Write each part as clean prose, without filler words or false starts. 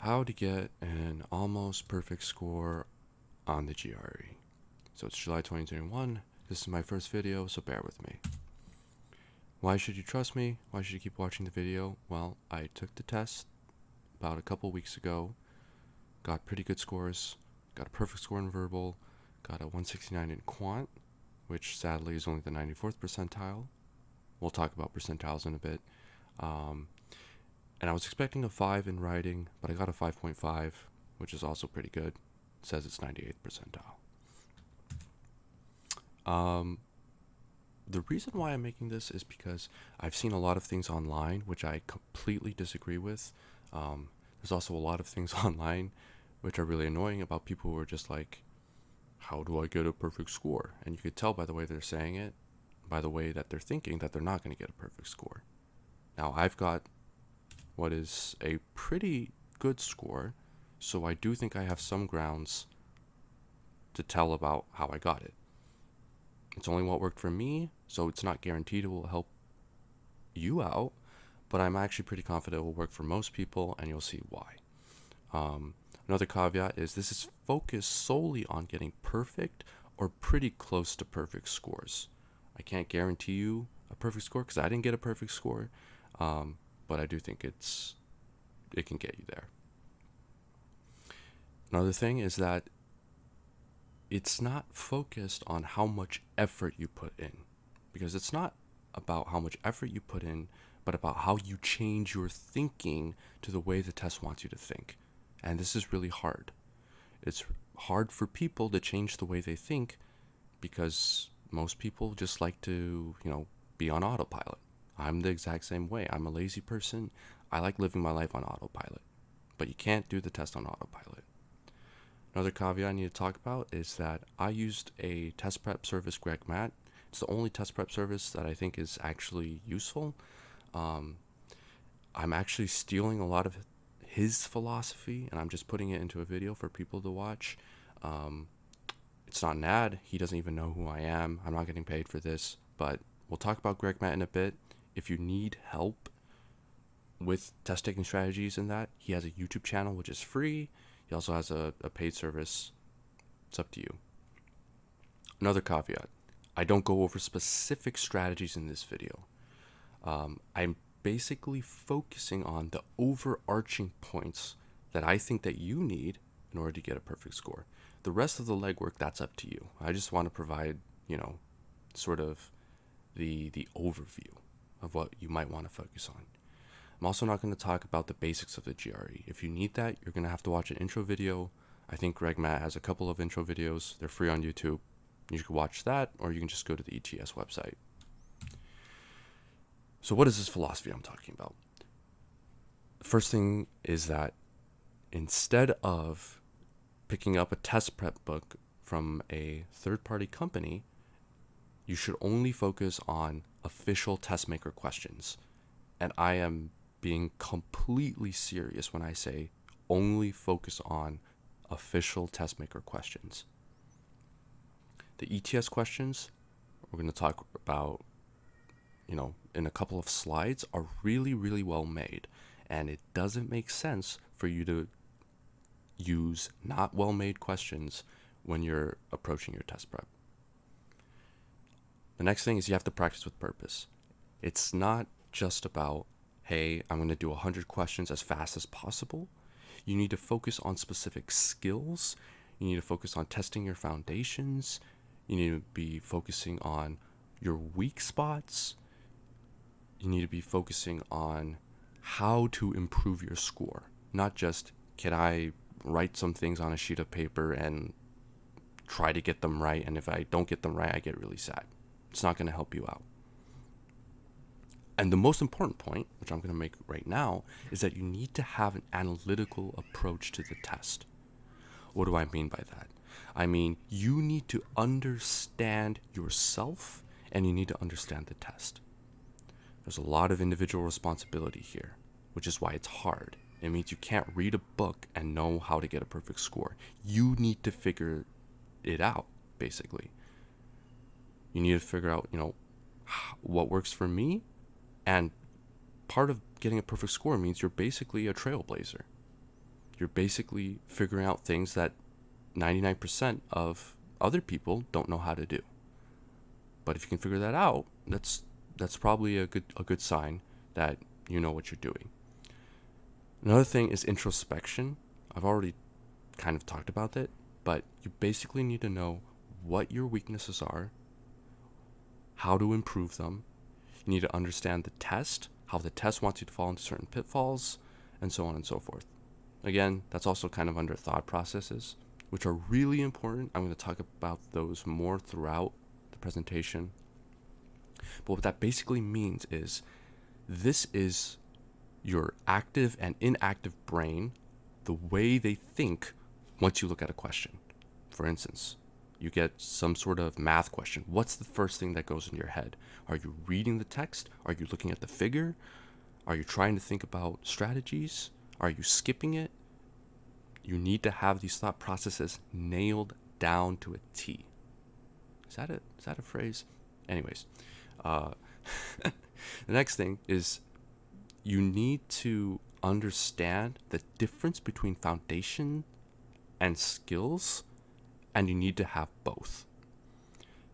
How to get an almost perfect score on the GRE. So it's July 2021. This is my first video, so bear with me. Why should you trust me? Why should you keep watching the video? Well, I took the test about a couple weeks ago, got pretty good scores, got a perfect score in verbal, got a 169 in quant, which sadly is only the 94th percentile. We'll talk about percentiles in a bit. And I was expecting a 5 in writing, but I got a 5.5, which is also pretty good. It says it's 98th percentile. The reason why I'm making this is because I've seen a lot of things online which I completely disagree with. There's also a lot of things online which are really annoying about people who are just like, how do I get a perfect score? And you could tell by the way they're saying it, by the way that they're thinking, that they're not going to get a perfect score. Now, I've got what is a pretty good score, so I do think I have some grounds to tell about how I got it. It's only what worked for me, so it's not guaranteed it will help you out, but I'm actually pretty confident it will work for most people, and you'll see why. Another caveat is this is focused solely on getting perfect or pretty close to perfect scores. I can't guarantee you a perfect score because I didn't get a perfect score, but I do think it can get you there. Another thing is that it's not focused on how much effort you put in, because it's not about how much effort you put in, but about how you change your thinking to the way the test wants you to think. And this is really hard. It's hard for people to change the way they think because most people just like to, be on autopilot. I'm the exact same way. I'm a lazy person. I like living my life on autopilot. But you can't do the test on autopilot. Another caveat I need to talk about is that I used a test prep service, GregMAT. It's the only test prep service that I think is actually useful. I'm actually stealing a lot of his philosophy, and I'm just putting it into a video for people to watch. It's not an ad. He doesn't even know who I am. I'm not getting paid for this, but we'll talk about GregMAT in a bit. If you need help with test taking strategies and that, he has a YouTube channel which is free. He also has a paid service. It's up to you. Another caveat, I don't go over specific strategies in this video. I'm basically focusing on the overarching points that I think that you need in order to get a perfect score. The rest of the legwork, that's up to you. I just want to provide, sort of the overview of what you might want to focus on. I'm also not going to talk about the basics of the GRE. If you need that, you're going to have to watch an intro video. I think GregMAT has a couple of intro videos. They're free on YouTube. You can watch that, or you can just go to the ETS website. So what is this philosophy I'm talking about? The first thing is that instead of picking up a test prep book from a third-party company, you should only focus on official test maker questions. And I am being completely serious when I say only focus on official test maker questions. The ETS questions we're going to talk about, in a couple of slides are really, really well made. And it doesn't make sense for you to use not well made questions when you're approaching your test prep. The next thing is you have to practice with purpose. It's not just about, hey, I'm going to do 100 questions as fast as possible. You need to focus on specific skills. You need to focus on testing your foundations. You need to be focusing on your weak spots. You need to be focusing on how to improve your score. Not just, can I write some things on a sheet of paper and try to get them right, and if I don't get them right, I get really sad. It's not going to help you out. And the most important point, which I'm going to make right now, is that you need to have an analytical approach to the test. What do I mean by that? I mean, you need to understand yourself and you need to understand the test. There's a lot of individual responsibility here, which is why it's hard. It means you can't read a book and know how to get a perfect score. You need to figure it out, basically. You need to figure out, what works for me. And part of getting a perfect score means you're basically a trailblazer. You're basically figuring out things that 99% of other people don't know how to do. But if you can figure that out, that's probably a good sign that you know what you're doing. Another thing is introspection. I've already kind of talked about it, but you basically need to know what your weaknesses are, how to improve them. You need to understand the test, how the test wants you to fall into certain pitfalls, and so on and so forth. Again, that's also kind of under thought processes, which are really important. I'm going to talk about those more throughout the presentation. But what that basically means is this is your active and inactive brain, the way they think once you look at a question. For instance, you get some sort of math question. What's the first thing that goes in your head? Are you reading the text? Are you looking at the figure? Are you trying to think about strategies? Are you skipping it? You need to have these thought processes nailed down to a T. Is that a phrase? Anyways, the next thing is you need to understand the difference between foundation and skills, and you need to have both.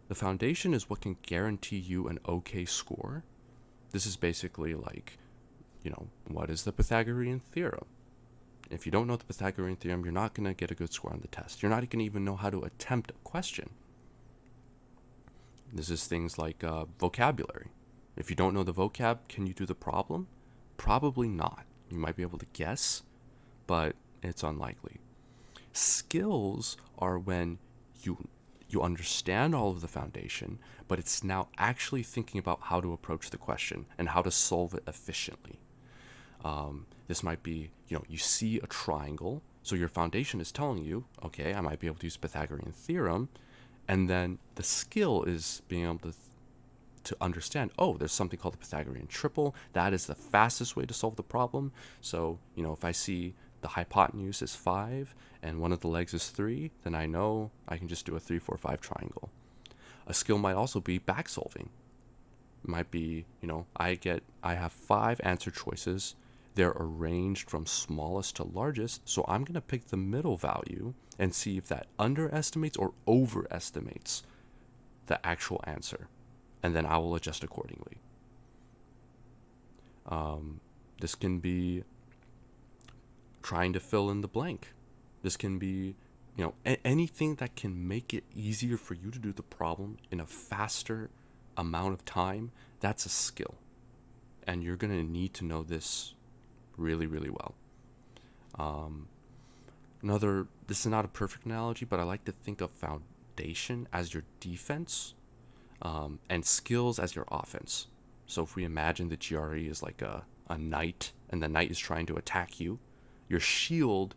The foundation is what can guarantee you an okay score. This is basically like, what is the Pythagorean theorem? If you don't know the Pythagorean theorem, you're not going to get a good score on the test. You're not going to even know how to attempt a question. This is things like vocabulary. If you don't know the vocab, can you do the problem? Probably not. You might be able to guess, but it's unlikely. Skills are when you understand all of the foundation, but it's now actually thinking about how to approach the question and how to solve it efficiently. This might be, you see a triangle, so your foundation is telling you, okay, I might be able to use Pythagorean theorem, and then the skill is being able to understand, there's something called the Pythagorean triple. That is the fastest way to solve the problem. So, if I see the hypotenuse is 5 and one of the legs is 3, then I know I can just do a 3, 4, 5 triangle. A skill might also be back solving. It might be, I have 5 answer choices. They're arranged from smallest to largest, so I'm going to pick the middle value and see if that underestimates or overestimates the actual answer, and then I will adjust accordingly. This can be trying to fill in the blank. This can be, anything that can make it easier for you to do the problem in a faster amount of time. That's a skill, and you're going to need to know this really, really well. This is not a perfect analogy, but I like to think of foundation as your defense, and skills as your offense. So if we imagine the GRE is like a knight, and the knight is trying to attack you, your shield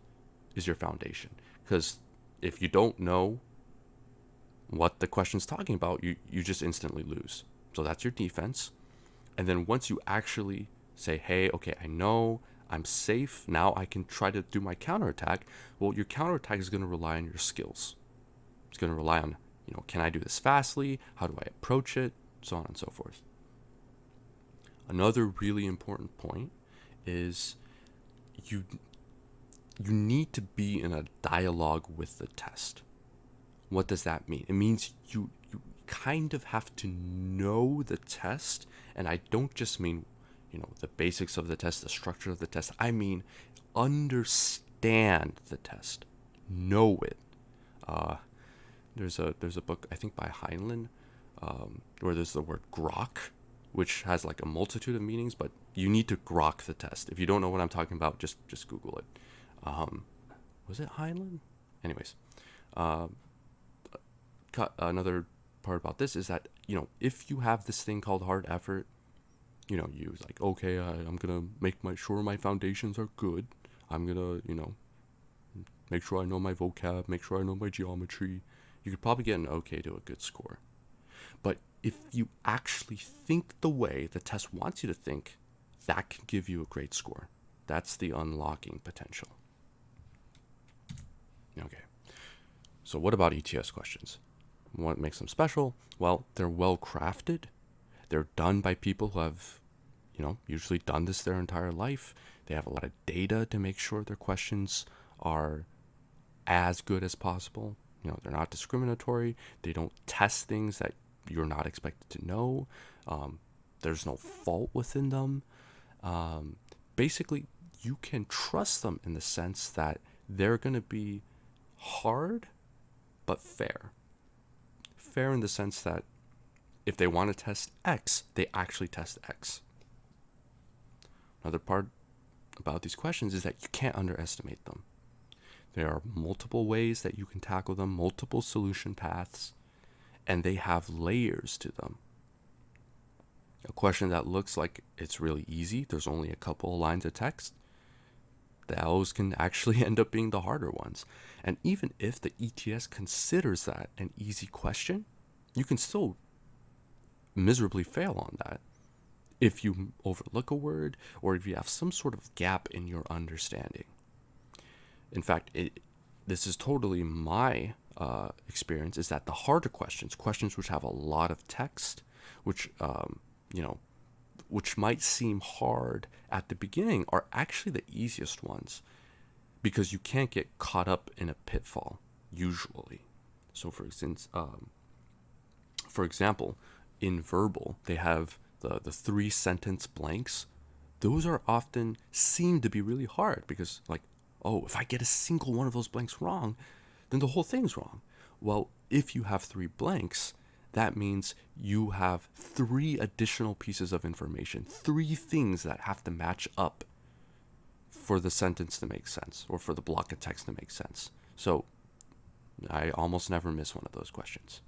is your foundation. Because if you don't know what the question's talking about, you just instantly lose. So that's your defense. And then once you actually say, hey, okay, I know I'm safe, now I can try to do my counterattack. Well, your counterattack is going to rely on your skills. It's going to rely on, can I do this fastly? How do I approach it? So on and so forth. Another really important point is you need to be in a dialogue with the test. What does that mean? It means you kind of have to know the test, and I don't just mean, the basics of the test, the structure of the test. I mean, understand the test, know it. There's a book, I think by Heinlein, where there's the word grok, which has like a multitude of meanings, but you need to grok the test. If you don't know what I'm talking about, just Google it. Was it Heinlein? Anyways, another part about this is that, if you have this thing called hard effort, you like, okay, I'm gonna make sure my foundations are good. I'm gonna, make sure I know my vocab, make sure I know my geometry. You could probably get an okay to a good score. But if you actually think the way the test wants you to think, that can give you a great score. That's the unlocking potential. Okay. So what about ETS questions? What makes them special? Well, they're well crafted. They're done by people who have, usually done this their entire life. They have a lot of data to make sure their questions are as good as possible. They're not discriminatory. They don't test things that you're not expected to know. There's no fault within them. Basically, you can trust them in the sense that they're going to be hard but fair. Fair in the sense that if they want to test X, they actually test X. Another part about these questions is that you can't underestimate them. There are multiple ways that you can tackle them, multiple solution paths, and they have layers to them. A question that looks like it's really easy, there's only a couple of lines of text, those can actually end up being the harder ones. And even if the ETS considers that an easy question, you can still miserably fail on that if you overlook a word or if you have some sort of gap in your understanding. In fact, this is totally my experience, is that the harder questions which have a lot of text, which might seem hard at the beginning, are actually the easiest ones because you can't get caught up in a pitfall usually. So for example, in verbal, they have the 3-sentence blanks. Those are often seem to be really hard because, like, oh, if I get a single one of those blanks wrong, then the whole thing's wrong. Well, if you have 3 blanks, that means you have 3 additional pieces of information, 3 things that have to match up for the sentence to make sense or for the block of text to make sense. So I almost never miss one of those questions.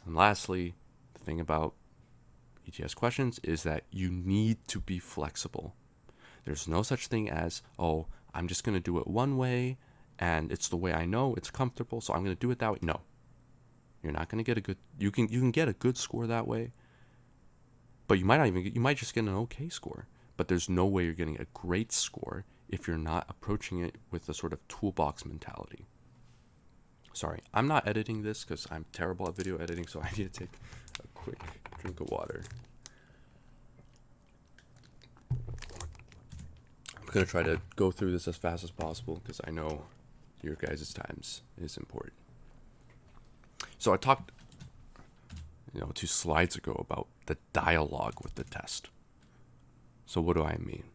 And lastly, the thing about ETS questions is that you need to be flexible. There's no such thing as, oh, I'm just going to do it one way and it's the way I know, it's comfortable, so I'm going to do it that way. No. You're not going to get a good, you can get a good score that way, but you might just get an okay score. But there's no way you're getting a great score if you're not approaching it with a sort of toolbox mentality. Sorry, I'm not editing this because I'm terrible at video editing, so I need to take a quick drink of water. I'm going to try to go through this as fast as possible because I know your guys' times is important. So I talked, 2 slides ago about the dialogue with the test. So what do I mean?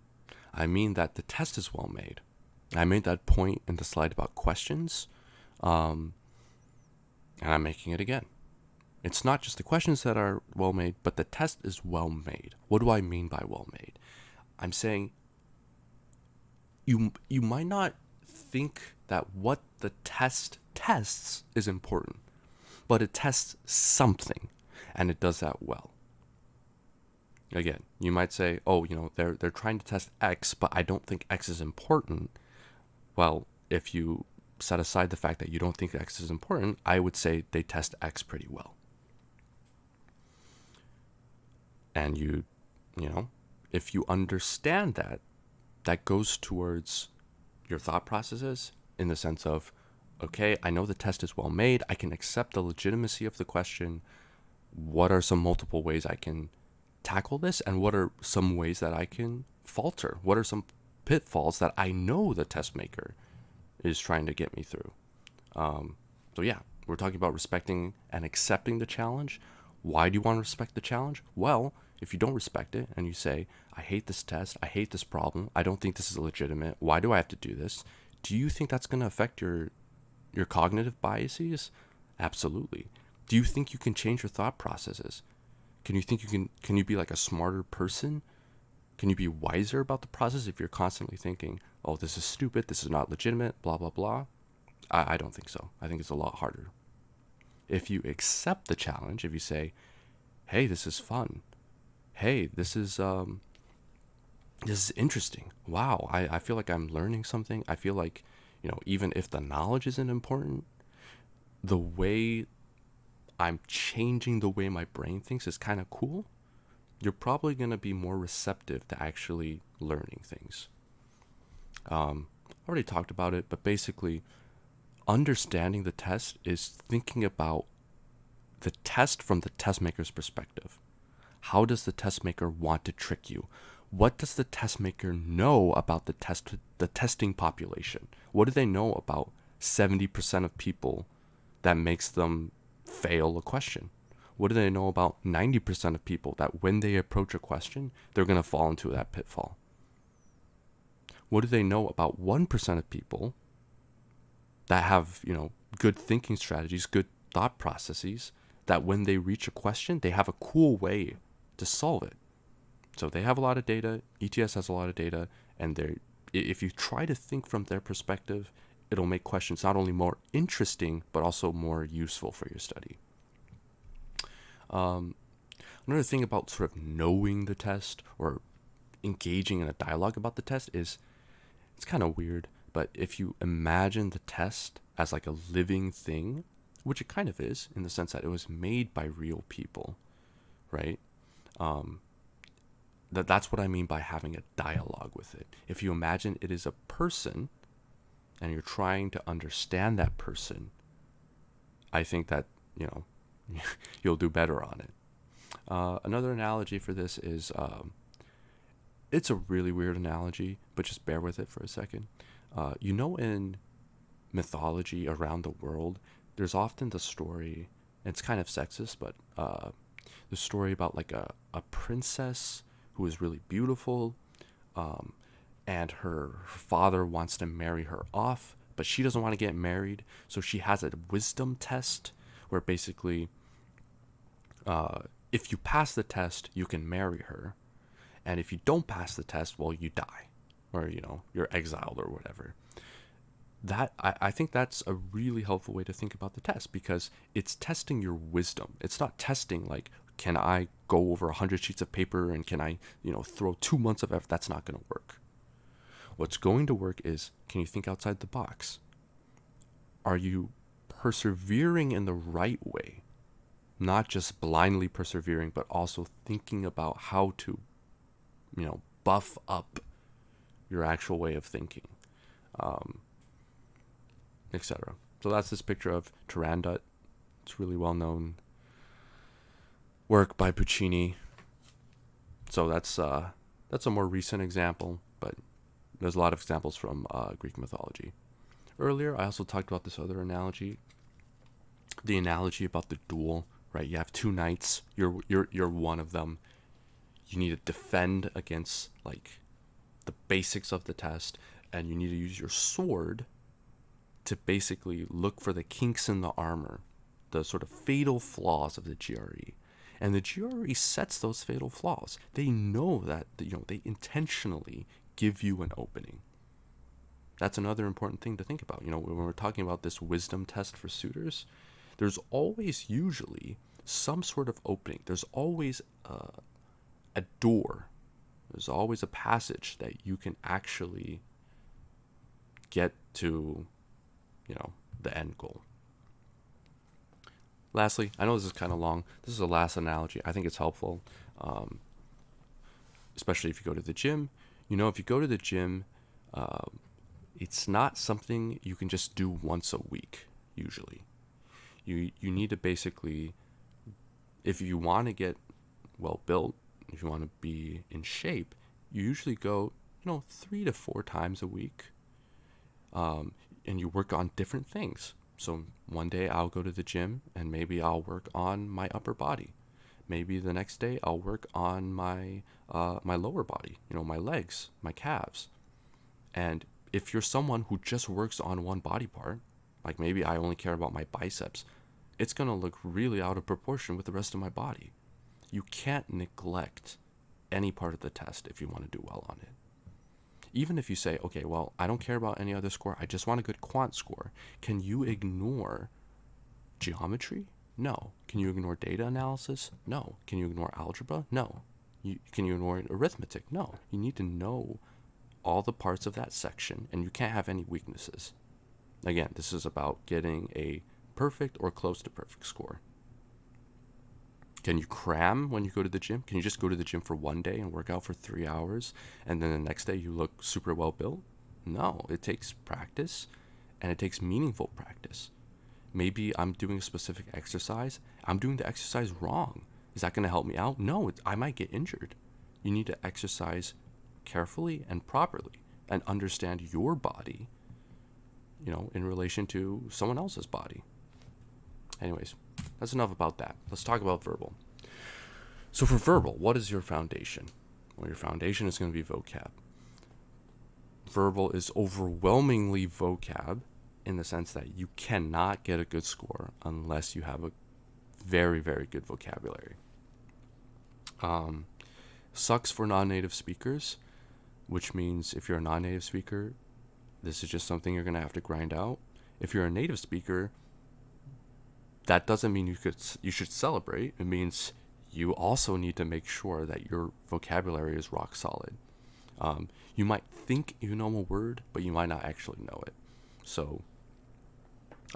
I mean that the test is well made. I made that point in the slide about questions, and I'm making it again. It's not just the questions that are well made, but the test is well made. What do I mean by well made? I'm saying you might not think that what the test tests is important, but it tests something, and it does that well. Again, you might say, oh, they're trying to test X, but I don't think X is important. Well, if you set aside the fact that you don't think X is important, I would say they test X pretty well. And if you understand that, that goes towards your thought processes in the sense of, okay, I know the test is well made. I can accept the legitimacy of the question. What are some multiple ways I can tackle this? And what are some ways that I can falter? What are some pitfalls that I know the test maker is trying to get me through? So yeah, we're talking about respecting and accepting the challenge. Why do you want to respect the challenge? Well, if you don't respect it and you say, I hate this test, I hate this problem, I don't think this is legitimate, why do I have to do this? Do you think that's going to affect your cognitive biases? Absolutely. Do you think you can change your thought processes? Can you be like a smarter person? Can you be wiser about the process if you're constantly thinking, oh, this is stupid, this is not legitimate, blah, blah, blah? I don't think so. I think it's a lot harder. If you accept the challenge, if you say, hey, this is fun. Hey, this is interesting. Wow, I feel like I'm learning something. I feel like, even if the knowledge isn't important, the way I'm changing the way my brain thinks is kind of cool. You're probably going to be more receptive to actually learning things. I already talked about it, but basically, understanding the test is thinking about the test from the test maker's perspective. How does the test maker want to trick you? What does the test maker know about the testing population? What do they know about 70% of people that makes them fail a question? What do they know about 90% of people that when they approach a question, they're going to fall into that pitfall? What do they know about 1% of people that have, good thinking strategies, good thought processes, that when they reach a question, they have a cool way to solve it? So they have a lot of data, ETS has a lot of data, and if you try to think from their perspective, it'll make questions not only more interesting, but also more useful for your study. Another thing about sort of knowing the test or engaging in a dialogue about the test is, it's kind of weird, but if you imagine the test as like a living thing, which it kind of is in the sense that it was made by real people, right? That's what I mean by having a dialogue with it. If you imagine it is a person and you're trying to understand that person, I think that, you'll do better on it. Another analogy for this is, it's a really weird analogy, but just bear with it for a second. In mythology around the world, there's often the story, and it's kind of sexist, but the story about like a princess who is really beautiful, and her father wants to marry her off, but she doesn't want to get married, so she has a wisdom test where basically, if you pass the test, you can marry her, and if you don't pass the test, well, you die, or you're exiled or whatever. I think that's a really helpful way to think about the test, because it's testing your wisdom. It's not testing like, can I go over 100 sheets of paper and can I, throw 2 months of effort? That's not going to work. What's going to work is, can you think outside the box? Are you persevering in the right way? Not just blindly persevering, but also thinking about how to, buff up your actual way of thinking, etc. So that's this picture of Turandot. It's really well known work by Puccini. So that's a more recent example, but there's a lot of examples from Greek mythology. Earlier, I also talked about this other analogy, the analogy about the duel. Right, you have two knights. You're one of them. You need to defend against like the basics of the test, and you need to use your sword to basically look for the kinks in the armor, the sort of fatal flaws of the GRE. And the GRE sets those fatal flaws. They know that they intentionally give you an opening. That's another important thing to think about. When we're talking about this wisdom test for suitors, there's always usually some sort of opening. There's always a door. There's always a passage that you can actually get to, the end goal. Lastly, I know this is kind of long. This is the last analogy. I think it's helpful, especially if you go to the gym. If you go to the gym, it's not something you can just do once a week, usually. You need to basically, if you want to get well built, if you want to be in shape, you usually go, 3 to 4 times a week, and you work on different things. So one day I'll go to the gym and maybe I'll work on my upper body. Maybe the next day I'll work on my lower body, my legs, my calves. And if you're someone who just works on one body part, like maybe I only care about my biceps, it's going to look really out of proportion with the rest of my body. You can't neglect any part of the test if you want to do well on it. Even if you say, okay, well, I don't care about any other score, I just want a good quant score. Can you ignore geometry? No. Can you ignore data analysis? No. Can you ignore algebra? No. Can you ignore arithmetic? No. You need to know all the parts of that section, and you can't have any weaknesses. Again, this is about getting a perfect or close to perfect score. Can you cram when you go to the gym? Can you just go to the gym for one day and work out for 3 hours, and then the next day you look super well built? No, it takes practice, and it takes meaningful practice. Maybe I'm doing a specific exercise. I'm doing the exercise wrong. Is that going to help me out? No, I might get injured. You need to exercise carefully and properly and understand your body, in relation to someone else's body. Anyways, that's enough about that. Let's talk about verbal. So for verbal, what is your foundation? Well, your foundation is going to be vocab. Verbal is overwhelmingly vocab in the sense that you cannot get a good score unless you have a very, very good vocabulary. Sucks for non-native speakers, which means if you're a non-native speaker, this is just something you're going to have to grind out. If you're a native speaker, that doesn't mean you should celebrate. It means you also need to make sure that your vocabulary is rock solid. You might think you know a word, but you might not actually know it. So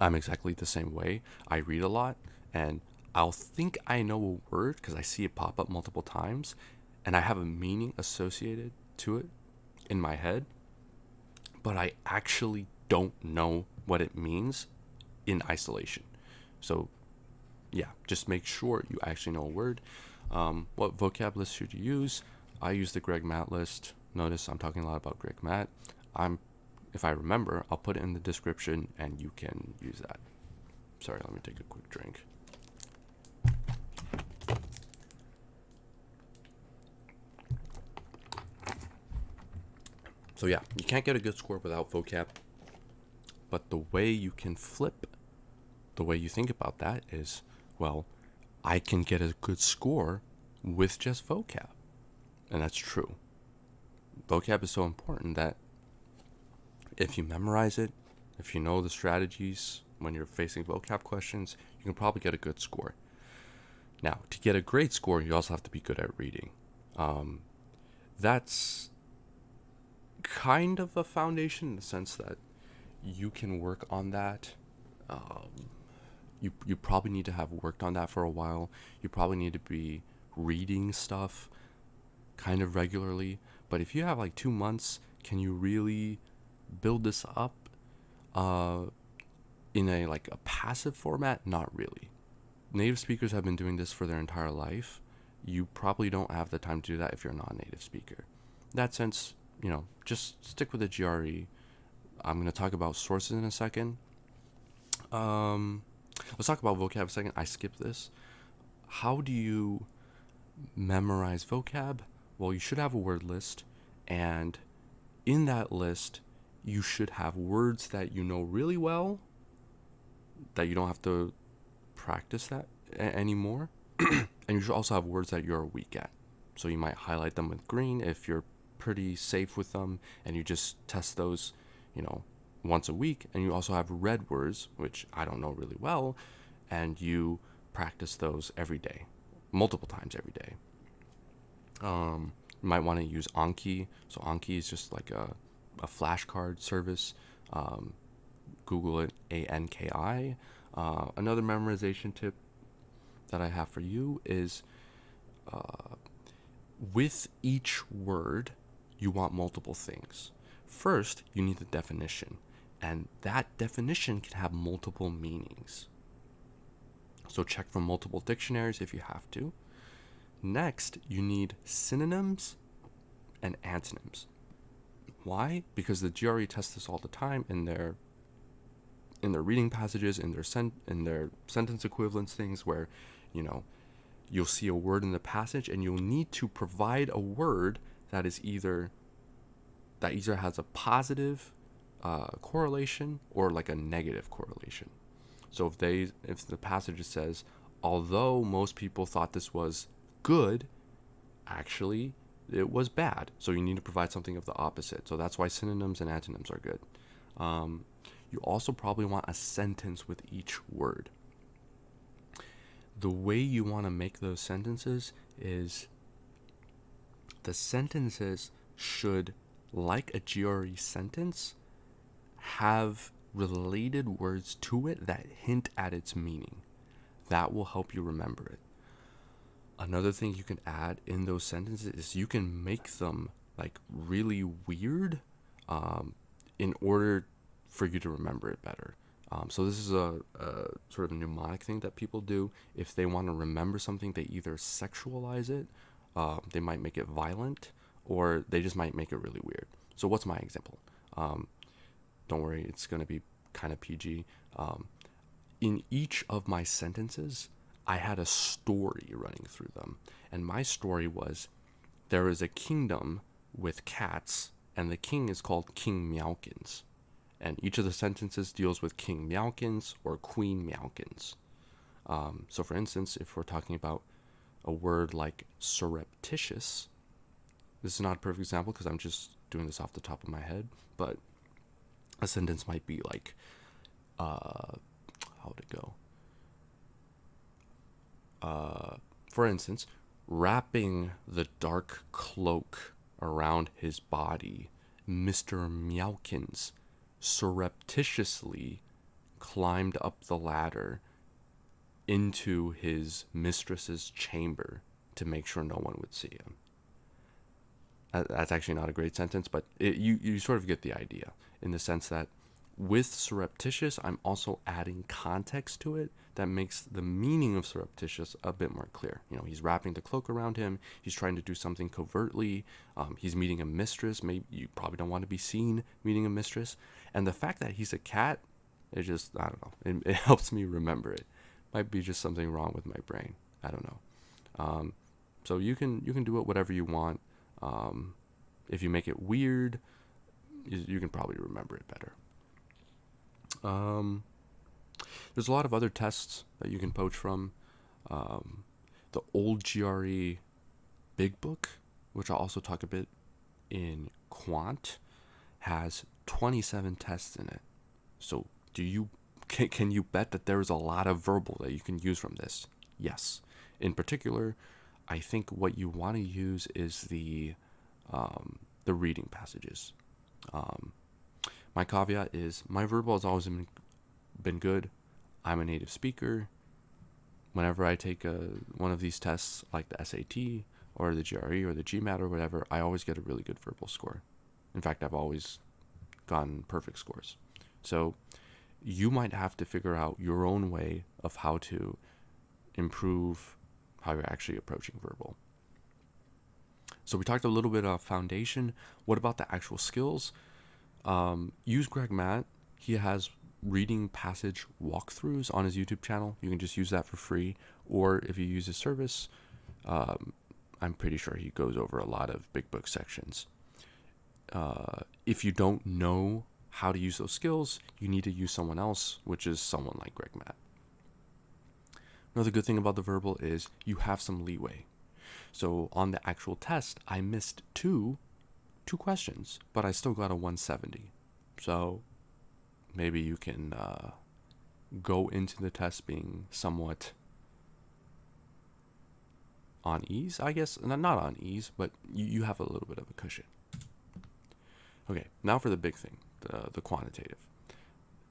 I'm exactly the same way. I read a lot, and I'll think I know a word because I see it pop up multiple times, and I have a meaning associated to it in my head, but I actually don't know what it means in isolation. So yeah, just make sure you actually know a word. What vocab list should you use? I use the GregMAT list. Notice I'm talking a lot about GregMAT. If I remember, I'll put it in the description and you can use that. Sorry, let me take a quick drink. So yeah, you can't get a good score without vocab. But the way you can flip, the way you think about that is, well, I can get a good score with just vocab. And that's true. Vocab is so important that if you memorize it, if you know the strategies when you're facing vocab questions, you can probably get a good score. Now, to get a great score, you also have to be good at reading. That's kind of a foundation in the sense that you can work on that. You probably need to have worked on that for a while. You probably need to be reading stuff kind of regularly. But if you have like 2 months, can you really build this up in a passive format? Not really. Native speakers have been doing this for their entire life. You probably don't have the time to do that if you're a non-native speaker. In that sense, just stick with the GRE. I'm going to talk about sources in a second. Let's talk about vocab a second. I skipped this. How do you memorize vocab? Well, you should have a word list, and in that list, you should have words that you know really well, that you don't have to practice that anymore, and you should also have words that you're weak at. So you might highlight them with green if you're pretty safe with them, and you just test those, once a week. And you also have red words, which I don't know really well, and you practice those every day, multiple times every day. You might want to use Anki. So Anki is just like a flashcard service. Google it, ANKI. Another memorization tip that I have for you is with each word, you want multiple things. First, you need the definition, and that definition can have multiple meanings. So check from multiple dictionaries if you have to. Next, you need synonyms and antonyms. Why? Because the GRE tests this all the time in their reading passages, in their sentence equivalence things, where you'll see a word in the passage and you'll need to provide a word that either has a positive correlation or like a negative correlation. So if the passage says, although most people thought this was good, actually it was bad. So you need to provide something of the opposite. So that's why synonyms and antonyms are good. You also probably want a sentence with each word. The way you want to make those sentences is the sentences should, like a GRE sentence, have related words to it that hint at its meaning. That will help you remember it. Another thing you can add in those sentences is you can make them like really weird in order for you to remember it better. So this is a sort of mnemonic thing that people do. If they want to remember something, they either sexualize it they might make it violent, or they just might make it really weird. So what's my example? Don't worry, it's going to be kind of PG. In each of my sentences, I had a story running through them. And my story was, there is a kingdom with cats, and the king is called King Meowkins. And each of the sentences deals with King Meowkins or Queen Meowkins. So for instance, if we're talking about a word like surreptitious, this is not a perfect example because I'm just doing this off the top of my head, but a sentence might be like, how would it go? For instance, wrapping the dark cloak around his body, Mr. Meowkins surreptitiously climbed up the ladder into his mistress's chamber to make sure no one would see him. That's actually not a great sentence, but you sort of get the idea, in the sense that with surreptitious, I'm also adding context to it that makes the meaning of surreptitious a bit more clear. You know, he's wrapping the cloak around him. He's trying to do something covertly. He's meeting a mistress. Maybe you probably don't want to be seen meeting a mistress. And the fact that he's a cat, it just, I don't know. It helps me remember it. Might be just something wrong with my brain. I don't know. So you can do it whatever you want. If you make it weird, you can probably remember it better. There's a lot of other tests that you can poach from. The old GRE Big Book, which I'll also talk a bit in Quant, has 27 tests in it. So can you bet that there's a lot of verbal that you can use from this? Yes. In particular, I think what you want to use is the reading passages. My caveat is my verbal has always been good. I'm a native speaker. Whenever I take one of these tests, like the SAT or the GRE or the GMAT or whatever, I always get a really good verbal score. In fact, I've always gotten perfect scores. So you might have to figure out your own way of how to improve how you're actually approaching verbal. So we talked a little bit about foundation. What about the actual skills? Use GregMAT. He has reading passage walkthroughs on his YouTube channel. You can just use that for free. Or if you use his service, I'm pretty sure he goes over a lot of big book sections. If you don't know how to use those skills, you need to use someone else, which is someone like GregMAT. Another good thing about the verbal is you have some leeway. So on the actual test, I missed two questions, but I still got a 170. So maybe you can go into the test being somewhat on ease, I guess. Not on ease, but you have a little bit of a cushion. Okay, now for the big thing, the quantitative.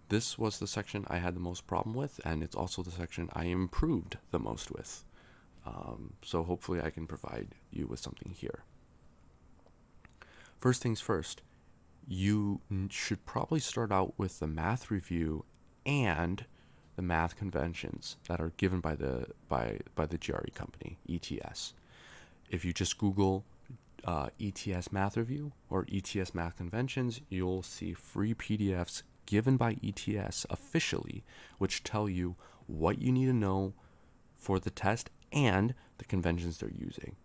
This was the section I had the most problem with, and it's also the section I improved the most with. So hopefully I can provide you with something here. First things first, you should probably start out with the math review and the math conventions that are given by the GRE company, ETS. If you just Google ETS math review or ETS math conventions, you'll see free PDFs given by ETS officially, which tell you what you need to know for the test and the conventions they're using.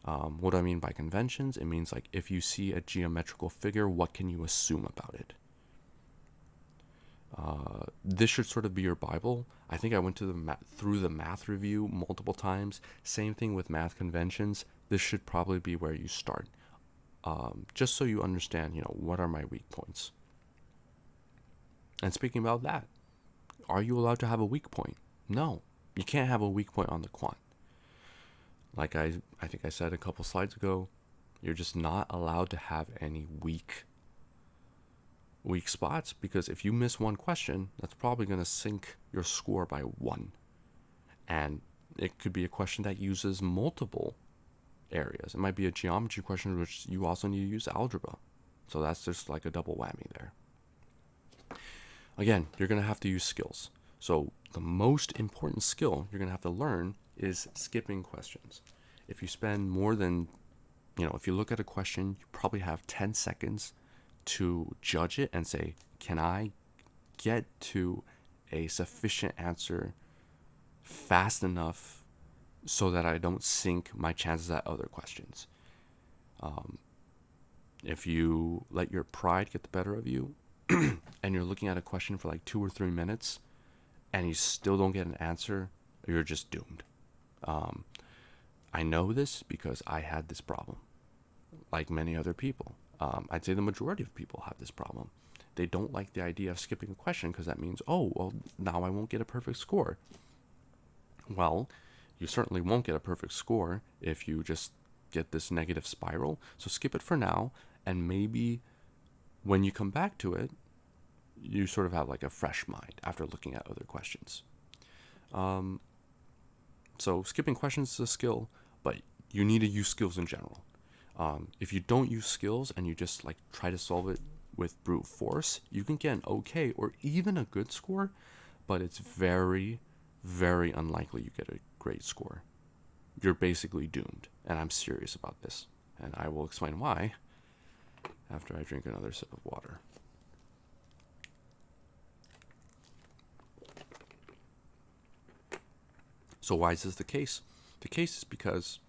What do I mean by conventions? It means like if you see a geometrical figure, what can you assume about it? This should sort of be your Bible. I think I went to through the math review multiple times. Same thing with math conventions. This should probably be where you start, just so you understand, what are my weak points. And speaking about that, are you allowed to have a weak point? No, you can't have a weak point on the quant. Like I think I said a couple slides ago, you're just not allowed to have any weak spots, because if you miss one question, that's probably going to sink your score by 1. And it could be a question that uses multiple areas. It might be a geometry question, which you also need to use algebra. So that's just like a double whammy there. Again, you're going to have to use skills. So the most important skill you're going to have to learn is skipping questions. If you spend more than, if you look at a question, you probably have 10 seconds to judge it and say, can I get to a sufficient answer fast enough so that I don't sink my chances at other questions? If you let your pride get the better of you and you're looking at a question for like 2 or 3 minutes and you still don't get an answer, you're just doomed. I know this because I had this problem, like many other people. I'd say the majority of people have this problem. They don't like the idea of skipping a question because that means, oh, well, now I won't get a perfect score. Well, you certainly won't get a perfect score if you just get this negative spiral. So skip it for now, and maybe when you come back to it, you sort of have like a fresh mind after looking at other questions. So skipping questions is a skill, but you need to use skills in general. If you don't use skills and you just like try to solve it with brute force, you can get an okay or even a good score, but it's very, very unlikely you get a great score. You're basically doomed, and I'm serious about this, and I will explain why after I drink another sip of water. So why is this the case? The case is because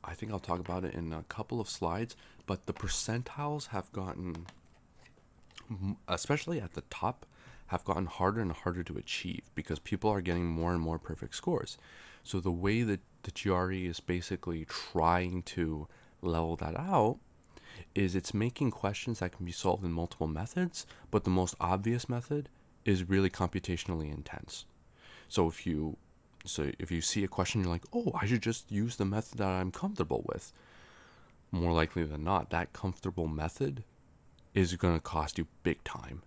I think I'll talk about it in a couple of slides, but the percentiles have gotten, especially at the top, have gotten harder and harder to achieve because people are getting more and more perfect scores. So the way that the GRE is basically trying to level that out is it's making questions that can be solved in multiple methods, but the most obvious method is really computationally intense. So if you see a question, you're like, oh, I should just use the method that I'm comfortable with. More likely than not, that comfortable method is going to cost you big time.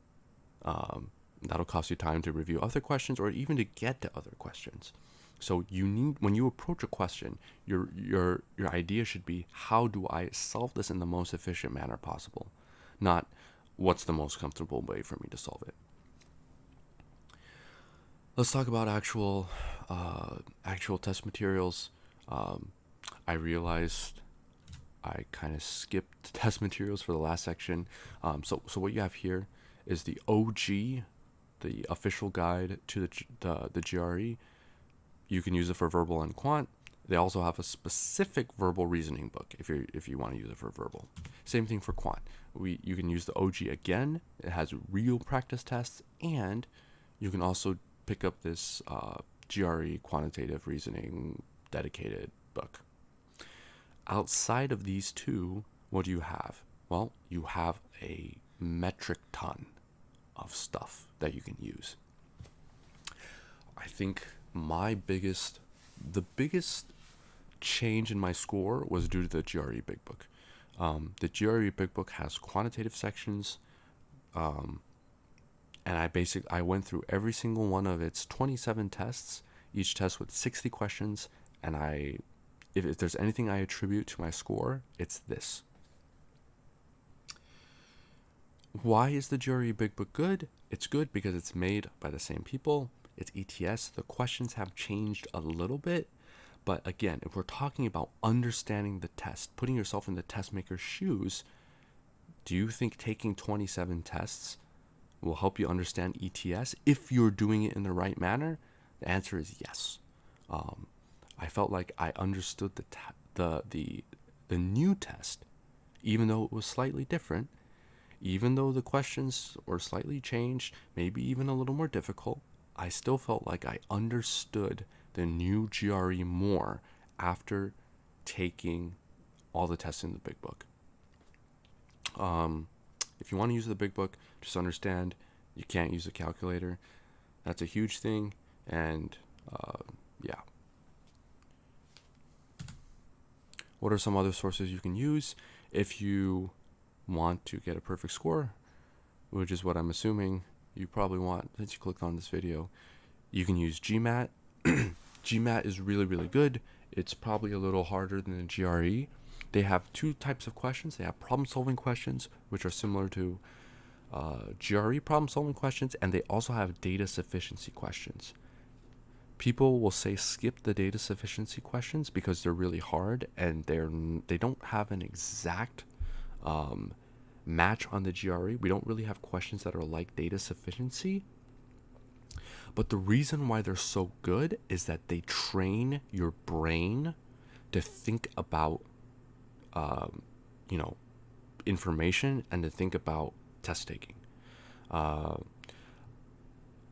That'll cost you time to review other questions or even to get to other questions. So you need, when you approach a question, your idea should be, how do I solve this in the most efficient manner possible? Not what's the most comfortable way for me to solve it. Let's talk about actual test materials. I realized I kind of skipped test materials for the last section. So what you have here is the OG, the official guide to the GRE. You can use it for verbal and quant. They also have a specific verbal reasoning book if you want to use it for verbal. Same thing for quant. You can use the OG again. It has real practice tests, and you can also pick up this GRE quantitative reasoning dedicated book. Outside of these two, what do you have? Well, you have a metric ton of stuff that you can use. I think the biggest change in my score was due to the GRE Big Book. The GRE Big Book has quantitative sections, and I went through every single one of its 27 tests, each test with 60 questions, and if there's anything I attribute to my score, it's this. Why is the GRE Big Book good? It's good because it's made by the same people. It's ETS. The questions have changed a little bit, but again, if we're talking about understanding the test, putting yourself in the test maker's shoes, do you think taking 27 tests will help you understand ETS if you're doing it in the right manner? The answer is yes. I felt like I understood the new test, even though it was slightly different, even though the questions were slightly changed, maybe even a little more difficult. I still felt like I understood the new GRE more after taking all the tests in the Big Book. If you want to use the Big Book, just understand you can't use a calculator. That's a huge thing, and yeah. What are some other sources you can use if you want to get a perfect score, which is what I'm assuming you probably want since you clicked on this video? You can use GMAT. GMAT is really, really good. It's probably a little harder than the GRE. They have two types of questions. They have problem-solving questions, which are similar to GRE problem-solving questions, and they also have data sufficiency questions. People will say skip the data sufficiency questions because they're really hard and they don't have an exact match on the GRE. We don't really have questions that are like data sufficiency. But the reason why they're so good is that they train your brain to think about, you know, information and to think about test taking.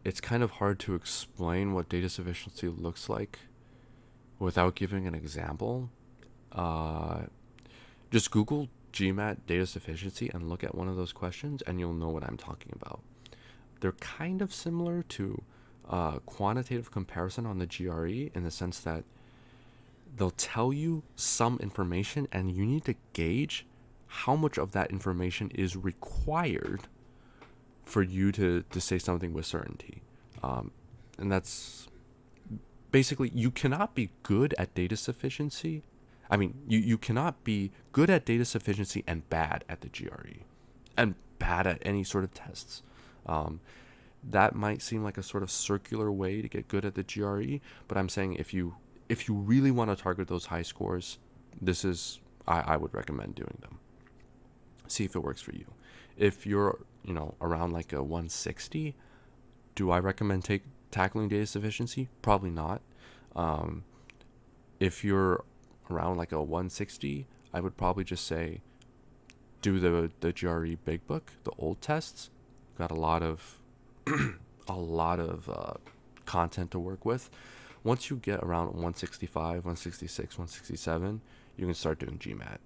It's kind of hard to explain what data sufficiency looks like without giving an example. Just Google GMAT data sufficiency and look at one of those questions, and you'll know what I'm talking about. They're kind of similar to quantitative comparison on the GRE in the sense that they'll tell you some information, and you need to gauge how much of that information is required for you to say something with certainty. And that's basically, you cannot be good at data sufficiency. I mean, you cannot be good at data sufficiency and bad at the GRE and bad at any sort of tests. That might seem like a sort of circular way to get good at the GRE, but I'm saying if you really want to target those high scores, this is I would recommend doing them. See if it works for you. If you're around like a 160, do I recommend tackling data sufficiency? Probably not. If you're around like a 160, I would probably just say do the GRE Big Book, the old tests. Got a lot of content to work with. Once you get around 165, 166, 167, you can start doing GMAT.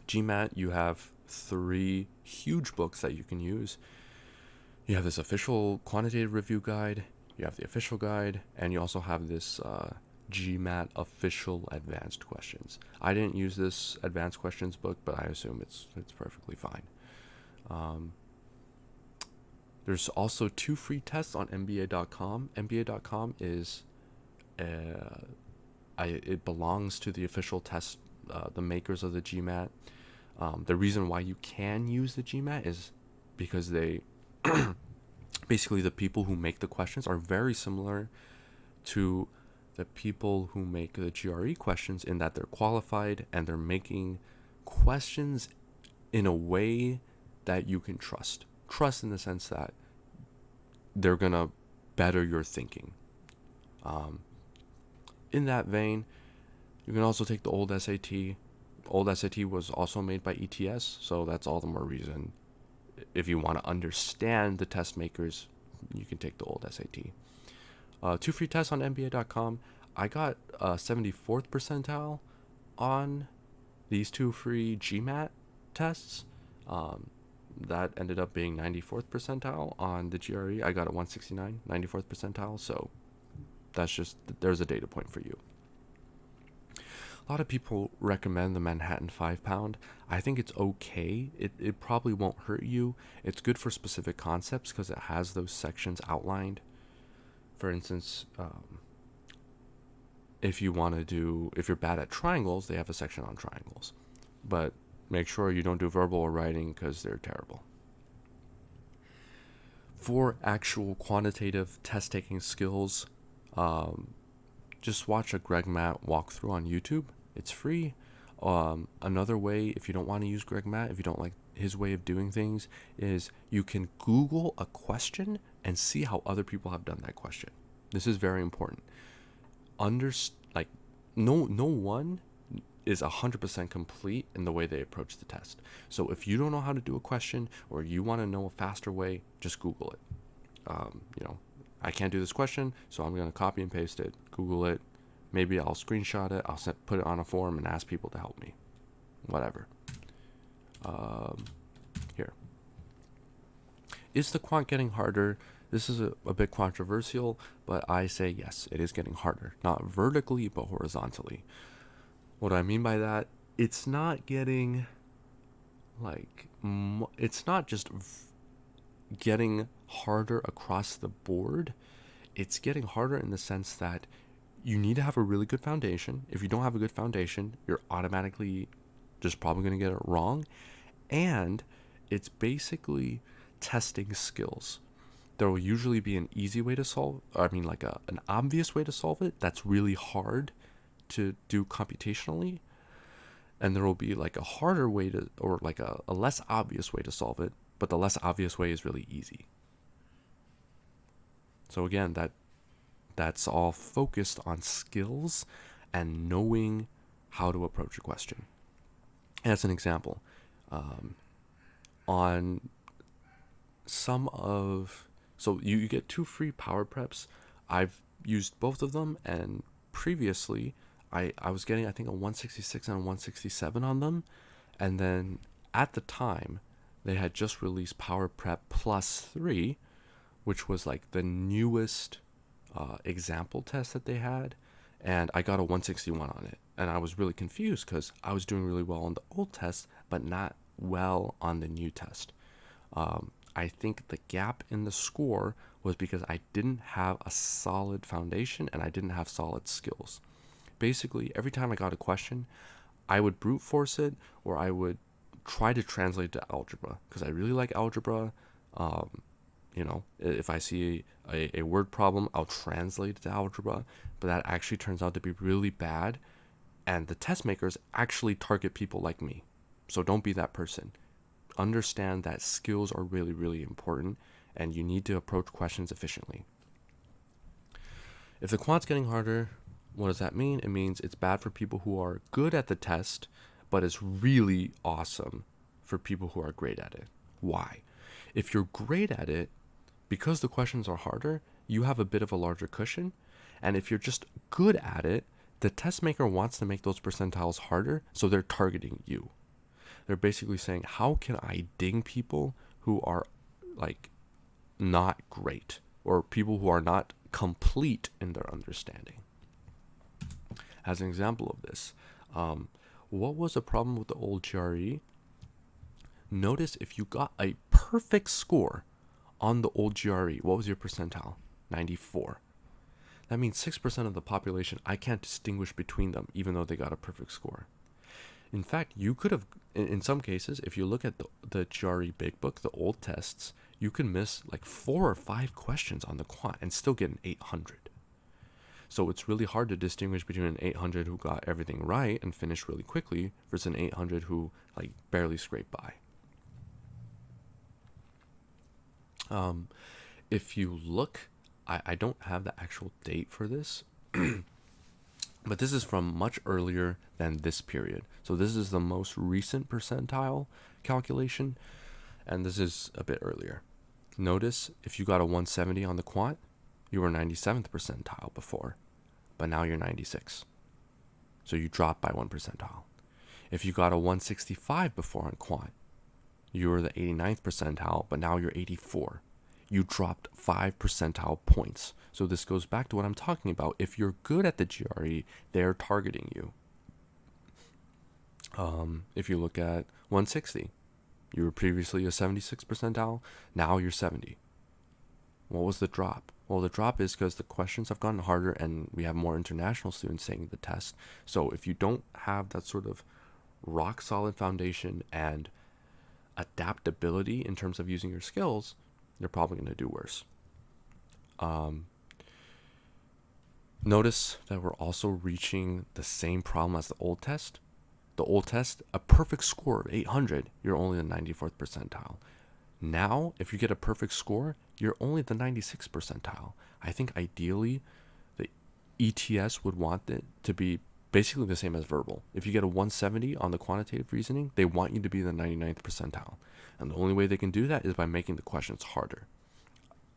GMAT, you have 3 huge books that you can use. You have this official quantitative review guide, you have the official guide, and you also have this GMAT official advanced questions. I didn't use this advanced questions book, but I assume it's perfectly fine. There's also 2 free tests on MBA.com. MBA.com is it belongs to the official test, the makers of the GMAT. The reason why you can use the GMAT is because they basically, the people who make the questions are very similar to the people who make the GRE questions, in that they're qualified and they're making questions in a way that you can trust. Trust in the sense that they're going to better your thinking. In that vein, you can also take the old SAT. Old SAT was also made by ETS, so that's all the more reason. If you want to understand the test makers, you can take the old SAT. 2 free tests on MBA.com. I got 74th percentile on these 2 free GMAT tests. That ended up being 94th percentile on the GRE. I got a 169, 94th percentile. So there's a data point for you. A lot of people recommend the Manhattan 5-pound. I think it's okay. It probably won't hurt you. It's good for specific concepts because it has those sections outlined. For instance, if you're bad at triangles, they have a section on triangles. But make sure you don't do verbal or writing because they're terrible. For actual quantitative test-taking skills, just watch a GregMAT walkthrough on YouTube. It's free. Another way, if you don't want to use GregMAT, if you don't like his way of doing things, is you can Google a question and see how other people have done that question. This is very important. No one is 100% complete in the way they approach the test. So if you don't know how to do a question, or you want to know a faster way, just Google it. I can't do this question, so I'm going to copy and paste it, Google it. Maybe I'll screenshot it, put it on a form and ask people to help me. Whatever. Here. Is the quant getting harder? This is a bit controversial, but I say yes, it is getting harder. Not vertically, but horizontally. What do I mean by that? It's not getting, it's not just getting harder across the board. It's getting harder in the sense that you need to have a really good foundation. If you don't have a good foundation, you're automatically just probably going to get it wrong. And it's basically testing skills. there will usually be an easy way to solve, like an obvious way to solve it that's really hard to do computationally. And there will be like a harder way to, or like a less obvious way to solve it, but the less obvious way is really easy. So again, that's all focused on skills and knowing how to approach a question. As an example, on some of, so you get 2 free power preps. I've used both of them, and previously I was getting, I think, a 166 and a 167 on them. And then at the time, they had just released Power Prep Plus 3, which was like the newest example test that they had. And I got a 161 on it. And I was really confused because I was doing really well on the old test, but not well on the new test. I think the gap in the score was because I didn't have a solid foundation and I didn't have solid skills. Basically, every time I got a question, I would brute force it, or I would try to translate to algebra because I really like algebra. If I see a word problem, I'll translate it to algebra, but that actually turns out to be really bad. And the test makers actually target people like me. So don't be that person. Understand that skills are really, really important, and you need to approach questions efficiently. If the quant's getting harder, what does that mean? It means it's bad for people who are good at the test, but it's really awesome for people who are great at it. Why? If you're great at it, because the questions are harder, you have a bit of a larger cushion. And if you're just good at it, the test maker wants to make those percentiles harder, so they're targeting you. They're basically saying, how can I ding people who are like not great, or people who are not complete in their understanding? As an example of this, what was the problem with the old GRE? Notice if you got a perfect score on the old GRE, what was your percentile? 94. That means 6% of the population, I can't distinguish between them, even though they got a perfect score. In fact, you could have, in some cases, if you look at the GRE Big Book, the old tests, you can miss like 4 or 5 questions on the quant and still get an 800. So it's really hard to distinguish between an 800 who got everything right and finished really quickly versus an 800 who like barely scraped by. If you look, I don't have the actual date for this, but this is from much earlier than this period. So this is the most recent percentile calculation, and this is a bit earlier. Notice if you got a 170 on the quant, you were 97th percentile before, but now you're 96. So you dropped by 1 percentile. If you got a 165 before on quant, you were the 89th percentile, but now you're 84. You dropped 5 percentile points. So this goes back to what I'm talking about. If you're good at the GRE, they're targeting you. If you look at 160, you were previously a 76 percentile, now you're 70. What was the drop? Well, the drop is because the questions have gotten harder and we have more international students taking the test. So if you don't have that sort of rock solid foundation and adaptability in terms of using your skills, you're probably going to do worse. Notice that we're also reaching the same problem as the old test. The old test, a perfect score of 800, you're only the 94th percentile. Now, if you get a perfect score, you're only the 96th percentile. I think ideally, the ETS would want it to be basically the same as verbal. If you get a 170 on the quantitative reasoning, they want you to be the 99th percentile. And the only way they can do that is by making the questions harder.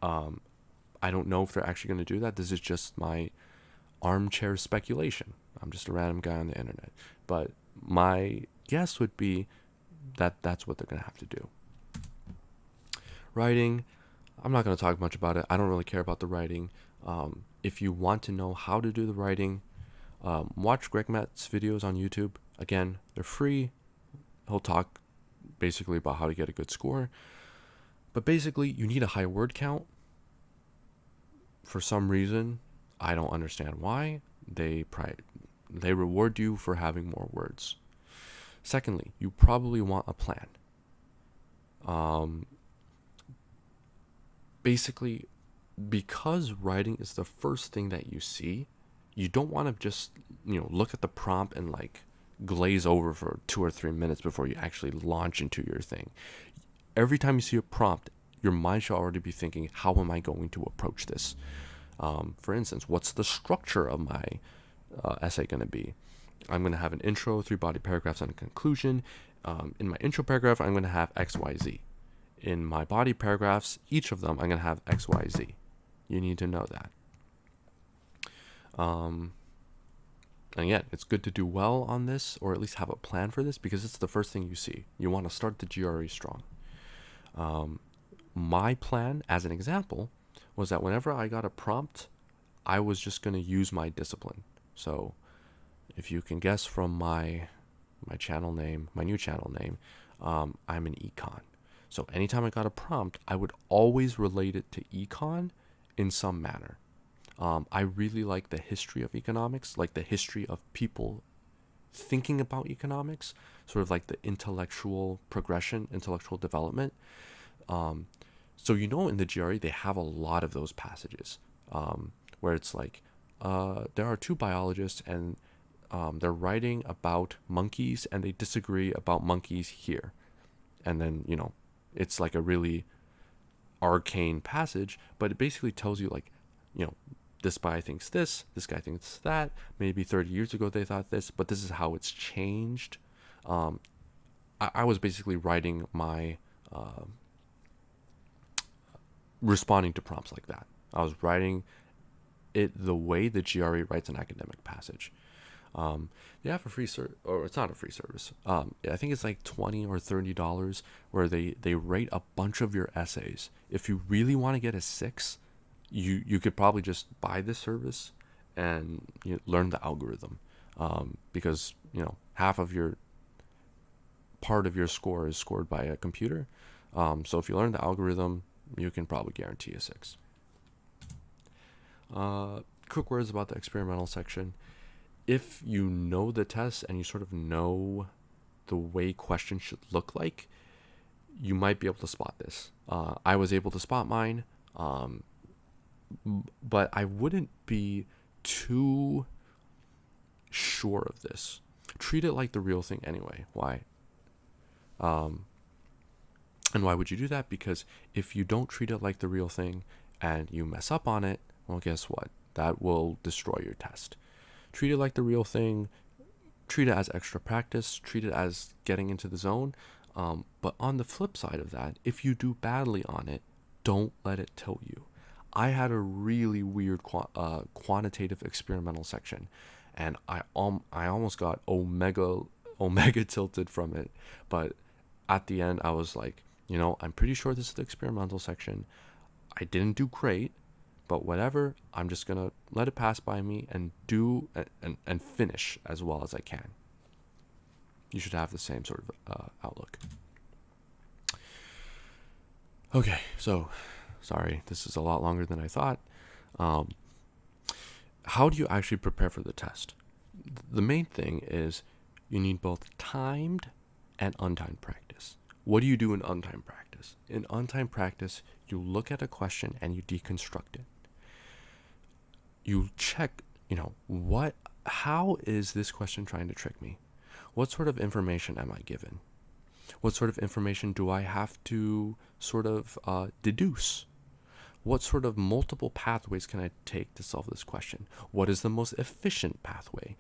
I don't know if they're actually going to do that. This is just my armchair speculation. I'm just a random guy on the internet. But my guess would be that that's what they're going to have to do. Writing, I'm not going to talk much about it. I don't really care about the writing. If you want to know how to do the writing, watch GregMAT's videos on YouTube. Again, they're free. He'll talk basically about how to get a good score. But basically, you need a high word count. For some reason, I don't understand why. They reward you for having more words. Secondly, you probably want a plan. basically, because writing is the first thing that you see, you don't want to just, look at the prompt and like glaze over for 2 or 3 minutes before you actually launch into your thing. Every time you see a prompt, your mind should already be thinking, how am I going to approach this? For instance, what's the structure of my essay going to be? I'm going to have an intro, 3 body paragraphs, and a conclusion. In my intro paragraph, I'm going to have X, Y, Z. In my body paragraphs, each of them, I'm going to have X, Y, Z. You need to know that. And again, it's good to do well on this, or at least have a plan for this, because it's the first thing you see. You want to start the GRE strong. My plan, as an example, was that whenever I got a prompt, I was just going to use my discipline. So if you can guess from my channel name, my new channel name, I'm an econ. So anytime I got a prompt, I would always relate it to econ in some manner. I really like the history of economics, like the history of people thinking about economics, sort of like the intellectual progression, intellectual development. So in the GRE, they have a lot of those passages where it's like, there are 2 biologists and they're writing about monkeys and they disagree about monkeys here. And then, it's like a really arcane passage, but it basically tells you like, this guy thinks this thinks that. Maybe 30 years ago they thought this, but this is how it's changed. I was basically writing my responding to prompts like that. I was writing it the way the GRE writes an academic passage. They have a free or it's not a free service. I think it's like $20 or $30 where they rate a bunch of your essays. If you really want to get a 6, you could probably just buy this service and learn the algorithm, because half of your part of your score is scored by a computer. So if you learn the algorithm, you can probably guarantee a 6. Quick words about the experimental section. If you know the test and you sort of know the way questions should look like, you might be able to spot this. I was able to spot mine, but I wouldn't be too sure of this. Treat it like the real thing anyway. Why? And why would you do that? Because if you don't treat it like the real thing and you mess up on it, well, guess what? That will destroy your test. Treat it like the real thing. Treat it as extra practice. Treat it as getting into the zone. But on the flip side of that, if you do badly on it, don't let it tilt you. I had a really weird quantitative experimental section, and I almost got omega tilted from it. But at the end, I was like, I'm pretty sure this is the experimental section. I didn't do great, but whatever. I'm just gonna let it pass by me and do and finish as well as I can. You should have the same sort of outlook. Okay, so sorry, this is a lot longer than I thought. How do you actually prepare for the test? The main thing is you need both timed and untimed practice. What do you do in untimed practice? In untimed practice, you look at a question and you deconstruct it. You check, how is this question trying to trick me? What sort of information am I given? What sort of information do I have to sort of deduce? What sort of multiple pathways can I take to solve this question? What is the most efficient pathway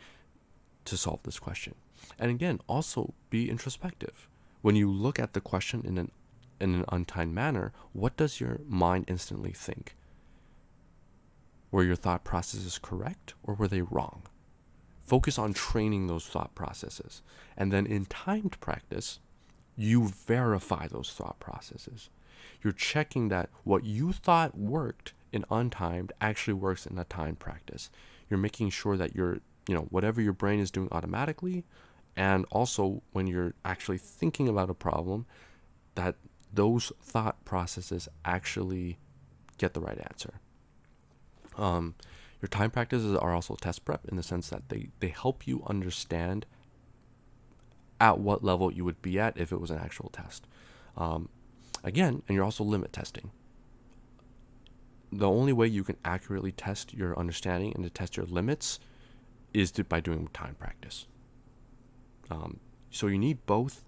to solve this question? And again, also be introspective. When you look at the question in an untimed manner, what does your mind instantly think? Were your thought processes correct or were they wrong? Focus on training those thought processes. And then in timed practice, you verify those thought processes. You're checking that what you thought worked in untimed actually works in a timed practice. You're making sure that whatever your brain is doing automatically, and also when you're actually thinking about a problem, that those thought processes actually get the right answer. Your time practices are also test prep in the sense that they help you understand at what level you would be at if it was an actual test. Again, and you're also limit testing. the only way you can accurately test your understanding and to test your limits is by doing time practice. So you need both.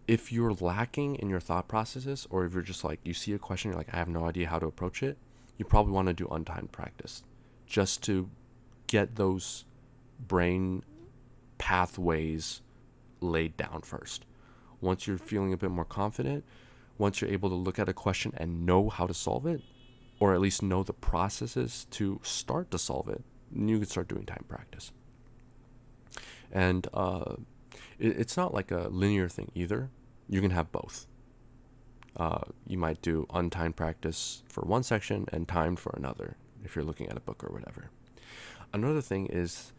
If you're lacking in your thought processes, or if you're just like, you see a question, you're like, I have no idea how to approach it, you probably want to do untimed practice just to get those brain pathways laid down first. Once you're feeling a bit more confident, once you're able to look at a question and know how to solve it, or at least know the processes to start to solve it, you can start doing time practice. And it's not like a linear thing either. You can have both. You might do untimed practice for one section and timed for another if you're looking at a book or whatever. Another thing is,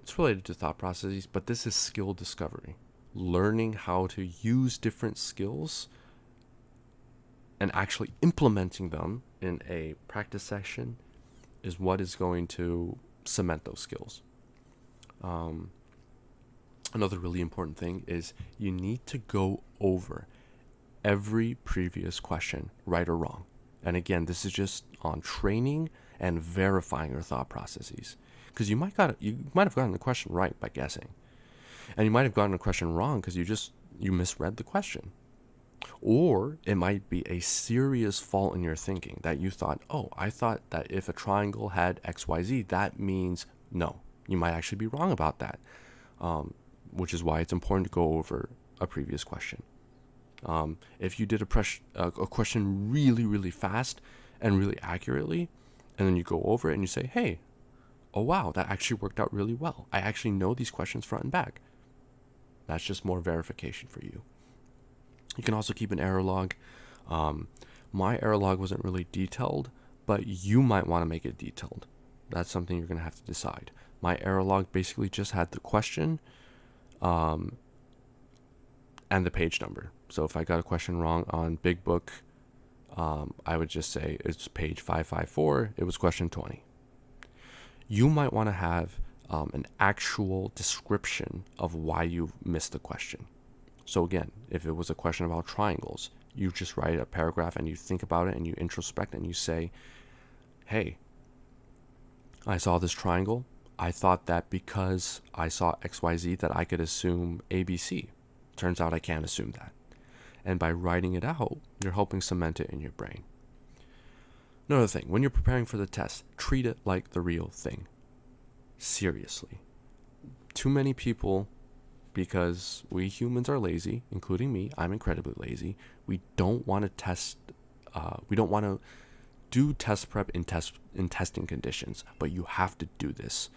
it's related to thought processes, but this is skill discovery. Learning how to use different skills and actually implementing them in a practice session is what is going to cement those skills. Another really important thing is you need to go over every previous question, right or wrong. And again, this is just on training and verifying your thought processes. Because you might have gotten the question right by guessing. And you might have gotten a question wrong because you misread the question. Or it might be a serious fault in your thinking that you thought, oh, I thought that if a triangle had XYZ, that means no. You might actually be wrong about that. Which is why it's important to go over a previous question. If you did a question really, really fast and really accurately, and then you go over it and you say, hey, oh wow, that actually worked out really well. I actually know these questions front and back. That's just more verification for you. You can also keep an error log. My error log wasn't really detailed, but you might want to make it detailed. That's something you're going to have to decide. My error log basically just had the question and the page number. So if I got a question wrong on Big Book, I would just say it's page 554. It was question 20. You might want to have an actual description of why you missed the question. So again, if it was a question about triangles, you just write a paragraph and you think about it and you introspect and you say, hey, I saw this triangle. I thought that because I saw XYZ that I could assume ABC. Turns out I can't assume that. And by writing it out, you're helping cement it in your brain. Another thing, when you're preparing for the test, treat it like the real thing. Seriously. Too many people, because we humans are lazy, including me, I'm incredibly lazy, we don't want to test, we don't want to do test prep in testing conditions, but you have to do this.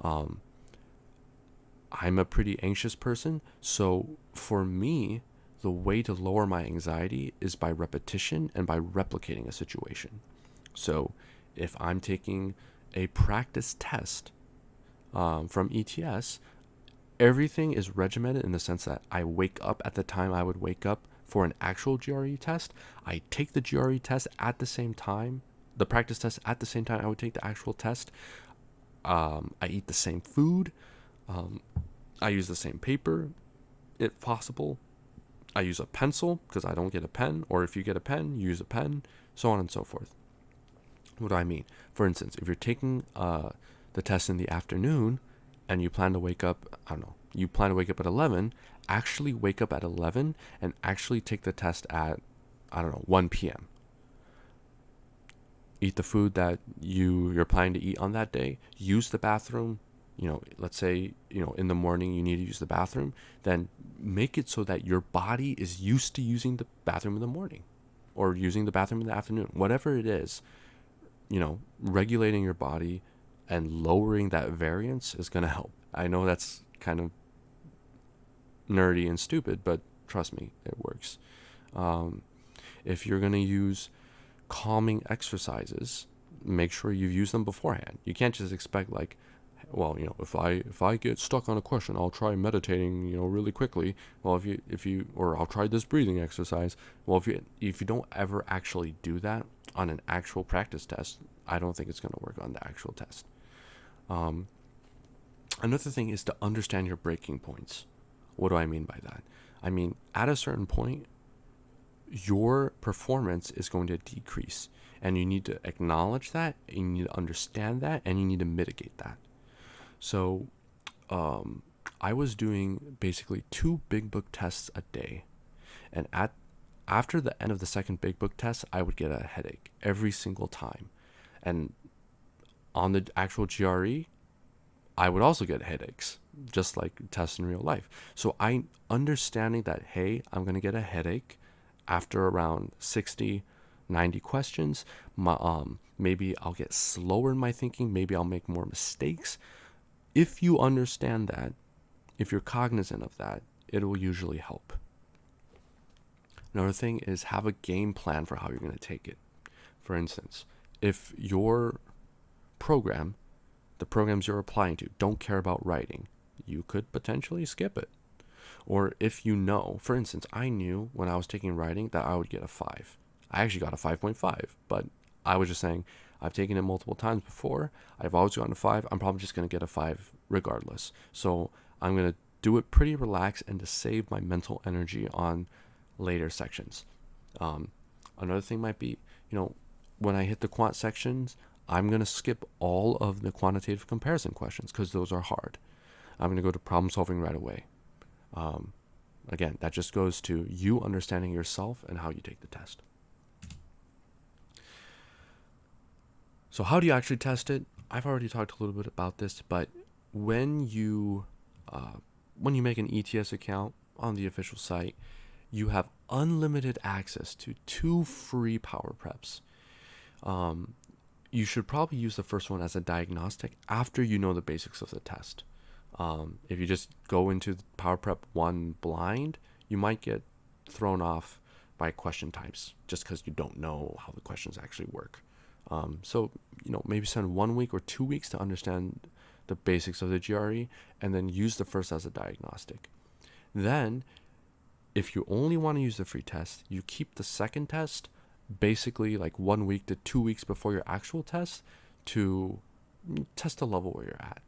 I'm a pretty anxious person, so for me, the way to lower my anxiety is by repetition and by replicating a situation. So if I'm taking a practice test from ETS, everything is regimented in the sense that I wake up at the time I would wake up for an actual GRE test. I take the GRE test at the same time, the practice test at the same time I would take the actual test. I eat the same food. I use the same paper, if possible. I use a pencil because I don't get a pen, or if you get a pen, you use a pen, so on and so forth. What do I mean? For instance, if you're taking the test in the afternoon and you plan to wake up, you plan to wake up at 11, actually wake up at 11 and actually take the test at, 1 p.m. Eat the food that you're planning to eat on that day. Use the bathroom. Let's say, in the morning you need to use the bathroom. Then make it so that your body is used to using the bathroom in the morning or using the bathroom in the afternoon. Whatever it is, regulating your body and lowering that variance is going to help. I know that's kind of nerdy and stupid, but trust me, it works. If you're going to use calming exercises, make sure you've used them beforehand. You can't just expect if I get stuck on a question, I'll try meditating, really quickly. Well, or I'll try this breathing exercise. Well, if you don't ever actually do that on an actual practice test, I don't think it's going to work on the actual test. Another thing is to understand your breaking points. What do I mean by that? I mean, at a certain point, your performance is going to decrease. And you need to acknowledge that, and you need to understand that, and you need to mitigate that. So I was doing basically 2 big book tests a day. And after the end of the second big book test, I would get a headache every single time. And on the actual GRE, I would also get headaches, just like tests in real life. So I understanding that, hey, I'm going to get a headache after around 60, 90 questions. Maybe I'll get slower in my thinking. Maybe I'll make more mistakes. If you understand that, if you're cognizant of that, it will usually help. Another thing is have a game plan for how you're going to take it. For instance, if your program, the programs you're applying to, don't care about writing, you could potentially skip it. Or if you know, for instance, I knew when I was taking writing that I would get a 5. I actually got a 5.5, but I was just saying, I've taken it multiple times before. I've always gotten a 5. I'm probably just going to get a 5 regardless. So I'm going to do it pretty relaxed and to save my mental energy on later sections. Another thing might be, when I hit the quant sections, I'm going to skip all of the quantitative comparison questions because those are hard. I'm going to go to problem solving right away. Again, that just goes to you understanding yourself and how you take the test. So how do you actually test it? I've already talked a little bit about this, but when you make an ETS account on the official site, you have unlimited access to 2 free power preps. You should probably use the first one as a diagnostic after you know the basics of the test. If you just go into Power Prep 1 blind, you might get thrown off by question types just because you don't know how the questions actually work. So maybe spend 1 week or 2 weeks to understand the basics of the GRE and then use the first as a diagnostic. Then, if you only want to use the free test, you keep the second test basically like 1 week to 2 weeks before your actual test to test the level where you're at.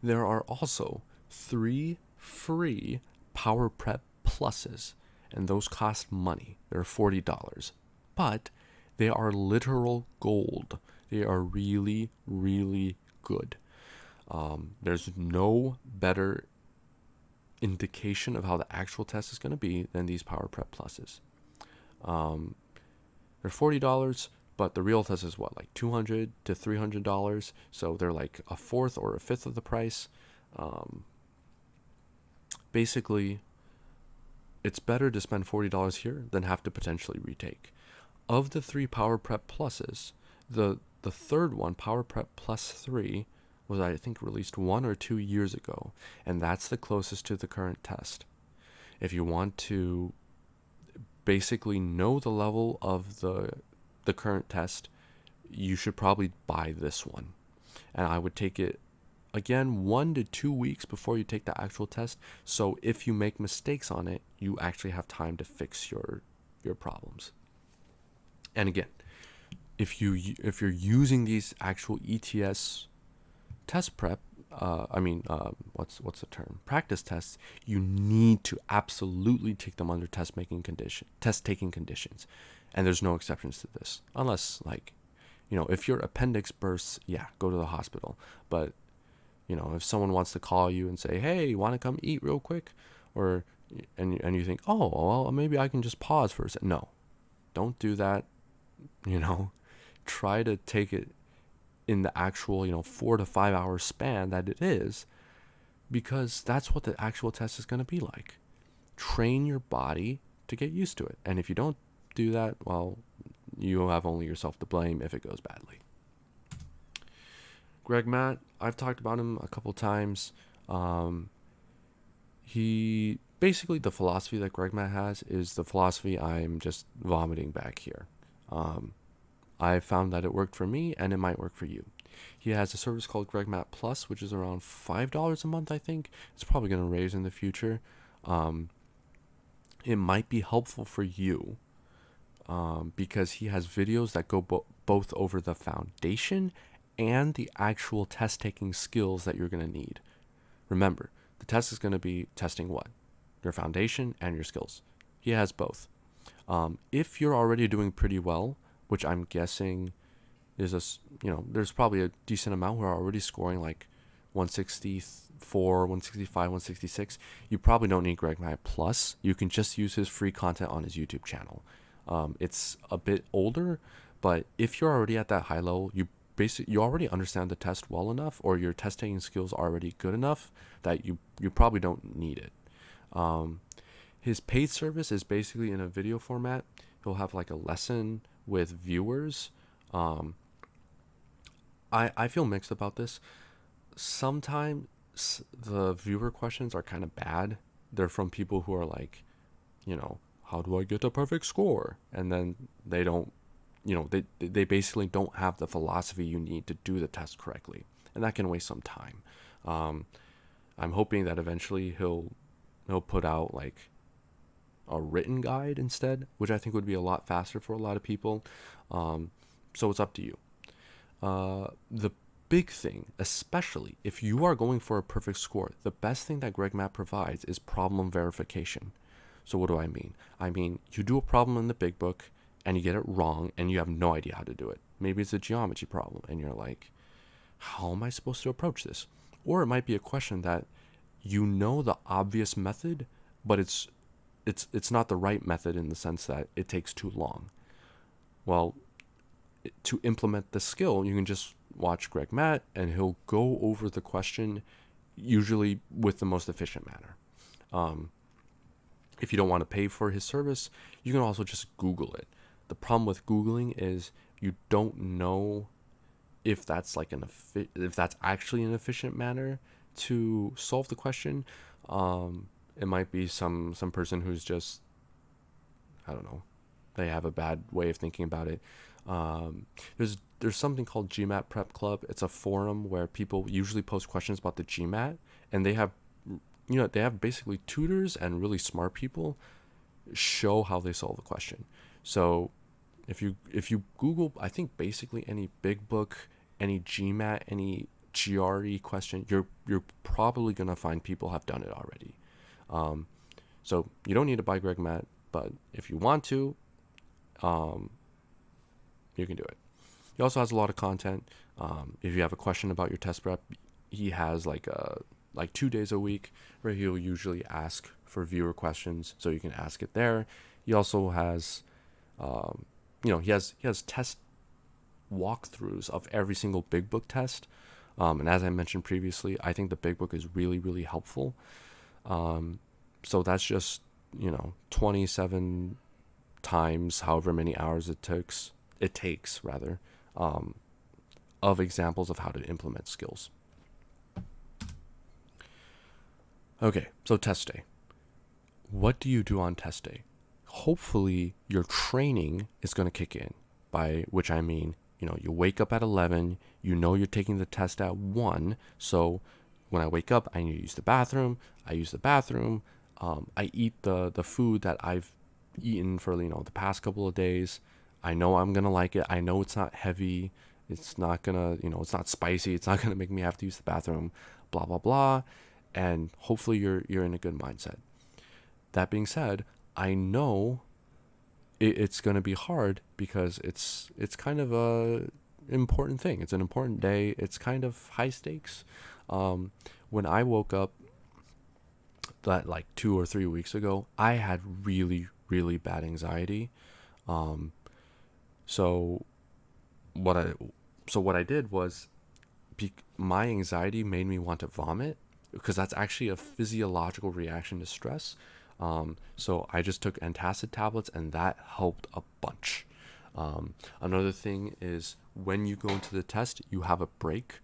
There are also 3 free Power Prep Pluses, and those cost money. They're $40, but they are literal gold. They are really, really good. There's no better indication of how the actual test is going to be than these Power Prep Pluses. They're $40, but the real test is what, like $200 to $300. So they're like a fourth or a fifth of the price. Basically, it's better to spend $40 here than have to potentially retake. Of the 3 Power Prep Pluses, the third one, Power Prep Plus 3, was I think released 1 or 2 years ago, and that's the closest to the current test. If you want to basically know the level of the current test, you should probably buy this one. And I would take it, again, 1 to 2 weeks before you take the actual test, so if you make mistakes on it, you actually have time to fix your problems. And again, if you're using these actual ETS test prep, what's the term? Practice tests, you need to absolutely take them under test taking conditions. And there's no exceptions to this. Unless if your appendix bursts, go to the hospital. But, if someone wants to call you and say, hey, you want to come eat real quick? And you think, oh, well, maybe I can just pause for a second. No, don't do that. Try to take it in the actual 4 to 5 hour span that it is, because that's what the actual test is going to be like. Train your body to get used to it, and if you don't do that, well, you have only yourself to blame if it goes badly. GregMAT, I've talked about him a couple times. He basically, the philosophy that GregMAT has is the philosophy I'm just vomiting back here. I found that it worked for me, and it might work for you. He has a service called GregMAT Plus, which is around $5 a month, I think. It's probably going to raise in the future. It might be helpful for you because he has videos that go both over the foundation and the actual test-taking skills that you're going to need. Remember, the test is going to be testing what? Your foundation and your skills. He has both. If you're already doing pretty well, which I'm guessing there's probably a decent amount who are already scoring like 164, 165, 166. You probably don't need GregMAT Plus. You can just use his free content on his YouTube channel. It's a bit older, but if you're already at that high level, you already understand the test well enough, or your test taking skills are already good enough that you probably don't need it. His paid service is basically in a video format. He'll have like a lesson with viewers. Um, I feel mixed about this. Sometimes the viewer questions are kind of bad. They're from people who are like, how do I get a perfect score? And then they don't, they basically don't have the philosophy you need to do the test correctly. And that can waste some time. Um, I'm hoping that eventually he'll put out like a written guide instead, which I think would be a lot faster for a lot of people. So it's up to you. The big thing, especially if you are going for a perfect score, the best thing that GregMAT provides is problem verification. So what do I mean? I mean, you do a problem in the big book and you get it wrong and you have no idea how to do it. Maybe it's a geometry problem and you're like, how am I supposed to approach this? Or it might be a question that you know the obvious method, but it's not the right method in the sense that it takes too long. Well, to implement the skill, you can just watch GregMAT and he'll go over the question usually with the most efficient manner. If you don't want to pay for his service, you can also just Google it. The problem with Googling is you don't know if that's like if that's actually an efficient manner to solve the question. It might be some person who's just, I don't know, they have a bad way of thinking about it. There's something called GMAT Prep Club. It's a forum where people usually post questions about the GMAT, and they have basically tutors and really smart people show how they solve the question. So if you Google, I think basically any big book, any GMAT, any GRE question, you're probably gonna find people have done it already. So you don't need to buy GregMAT, but if you want to, you can do it. He also has a lot of content. If you have a question about your test prep, he has like 2 days a week where he'll usually ask for viewer questions, so you can ask it there. He also has, he has test walkthroughs of every single big book test. And as I mentioned previously, I think the big book is really, really helpful. So that's just, 27 times however many hours it takes rather, of examples of how to implement skills. Okay, so test day. What do you do on test day? Hopefully your training is going to kick in, by which I mean, you wake up at 11, you're taking the test at 1, so when I wake up, I need to use the bathroom. I use the bathroom. I eat the food that I've eaten for the past couple of days. I know I'm gonna like it. I know it's not heavy. It's not gonna it's not spicy. It's not gonna make me have to use the bathroom. Blah blah blah. And hopefully you're in a good mindset. That being said, I know it's gonna be hard because it's kind of a important thing. It's an important day. It's kind of high stakes. When I woke up that like 2 or 3 weeks ago, I had really, really bad anxiety. So what I did was, my anxiety made me want to vomit, because that's actually a physiological reaction to stress. So I just took antacid tablets, and that helped a bunch. Another thing is, when you go into the test, you have a break.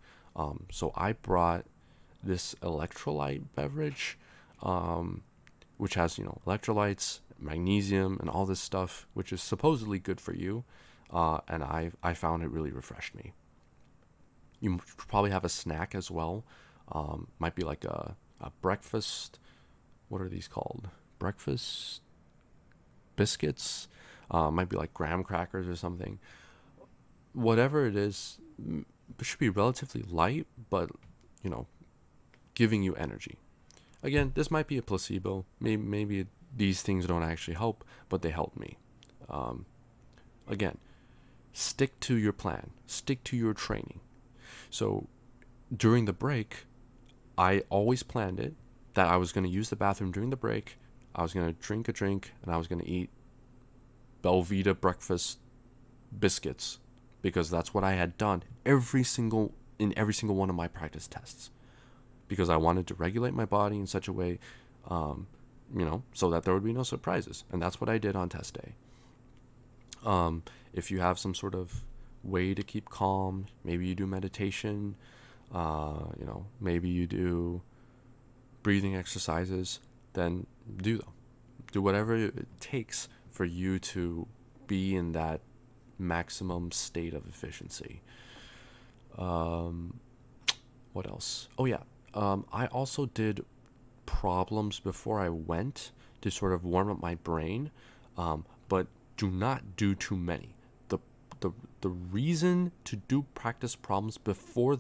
So I brought this electrolyte beverage, which has electrolytes, magnesium, and all this stuff, which is supposedly good for you. And I found it really refreshed me. You probably have a snack as well. Might be like a breakfast. What are these called? Breakfast biscuits. Might be like graham crackers or something. Whatever it is, it should be relatively light, but giving you energy. Again, this might be a placebo. Maybe these things don't actually help, but they help me. Again, stick to your plan, stick to your training. So during the break, I always planned it that I was going to use the bathroom during the break. I was going to drink a drink, and I was going to eat Belvita breakfast biscuits, because that's what I had done in every single one of my practice tests, because I wanted to regulate my body in such a way, so that there would be no surprises. And that's what I did on test day. If you have some sort of way to keep calm, maybe you do meditation, maybe you do breathing exercises, then do them. Do whatever it takes for you to be in that maximum state of efficiency. What else? Oh yeah. I also did problems before I went to sort of warm up my brain, but do not do too many. The reason to do practice problems before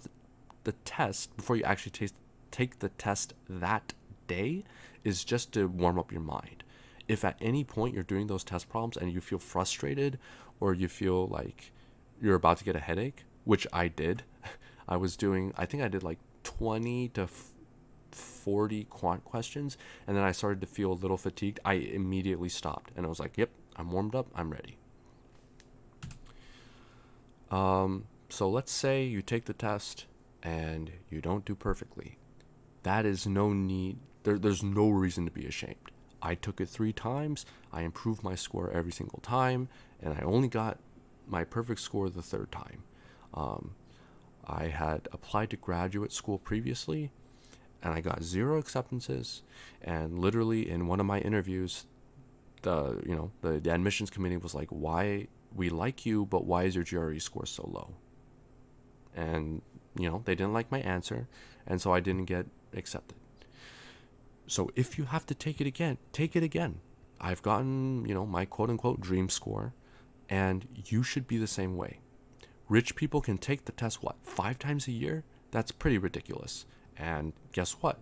the test, before you actually take the test that day, is just to warm up your mind. If at any point you're doing those test problems and you feel frustrated, or you feel like you're about to get a headache, which I did, I think I did like 20 to 40 quant questions, and then I started to feel a little fatigued. I immediately stopped, and I was like, yep, I'm warmed up, I'm ready. So let's say you take the test and you don't do perfectly. That is no need, there's no reason to be ashamed. I took it 3 times, I improved my score every single time, and I only got my perfect score the 3rd time. I had applied to graduate school previously, and I got 0 acceptances, and literally in one of my interviews, the admissions committee was like, why, we like you, but why is your GRE score so low? And they didn't like my answer, and so I didn't get accepted. So if you have to take it again, take it again. I've gotten my quote-unquote dream score, and you should be the same way. Rich people can take the test 5 times a year? That's pretty ridiculous. And guess what?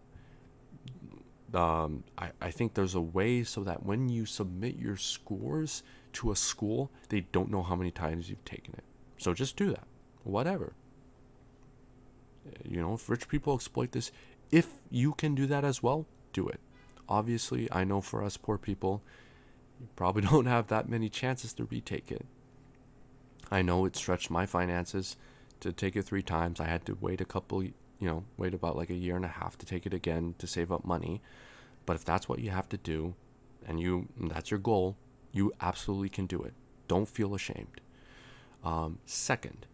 I think there's a way so that when you submit your scores to a school, they don't know how many times you've taken it. So just do that. Whatever. If rich people exploit this, if you can do that as well, do it. Obviously, I know for us poor people, you probably don't have that many chances to retake it. I know it stretched my finances to take it 3 times. I had to wait wait about like a year and a half to take it again to save up money. But if that's what you have to do, and that's your goal, you absolutely can do it. Don't feel ashamed. Second,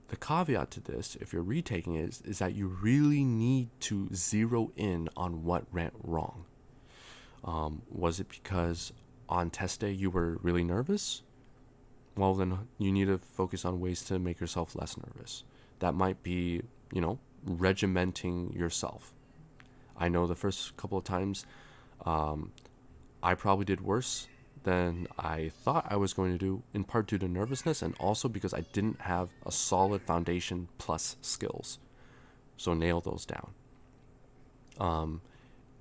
the caveat to this, if you're retaking it, is that you really need to zero in on what went wrong. Was it because on test day you were really nervous? Well, then you need to focus on ways to make yourself less nervous. That might be, regimenting yourself. I know the first couple of times, I probably did worse than I thought I was going to do, in part due to nervousness, and also because I didn't have a solid foundation plus skills. So nail those down.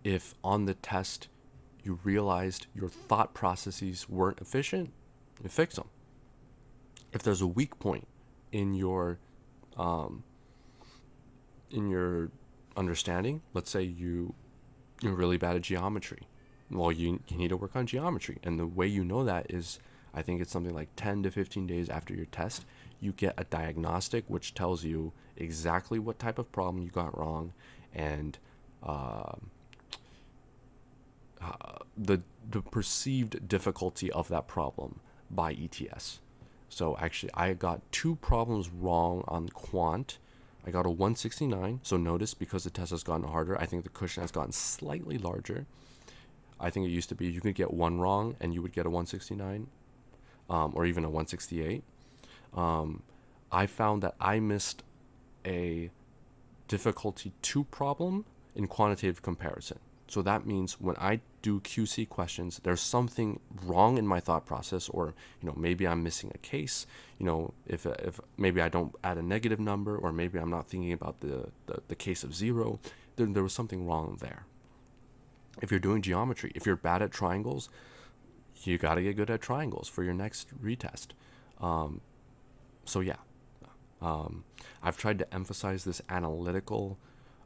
If on the test you realized your thought processes weren't efficient, you fix them. If there's a weak point in your understanding, let's say you're really bad at geometry, well, you need to work on geometry. And the way you know that is, I think it's something like 10 to 15 days after your test, you get a diagnostic which tells you exactly what type of problem you got wrong, and the perceived difficulty of that problem by ETS. So actually, I got 2 problems wrong on quant. I got a 169. So notice, because the test has gotten harder, I think the cushion has gotten slightly larger. I think it used to be you could get 1 wrong and you would get a 169, or even a 168. I found that I missed a difficulty 2 problem in quantitative comparison. So that means when I do QC questions, there's something wrong in my thought process, or maybe I'm missing a case. If maybe I don't add a negative number, or maybe I'm not thinking about the case of 0. There was something wrong there. If you're doing geometry, if you're bad at triangles, you got to get good at triangles for your next retest. So yeah, I've tried to emphasize this analytical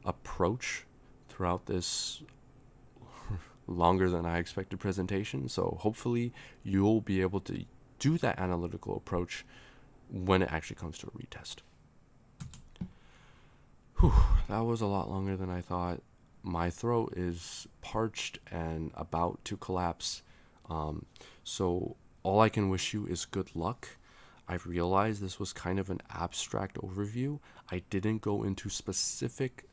approach throughout this longer than I expected presentation. So hopefully you'll be able to do that analytical approach when it actually comes to a retest. Whew, that was a lot longer than I thought. My throat is parched and about to collapse. So all I can wish you is good luck. I've realized this was kind of an abstract overview. I didn't go into specific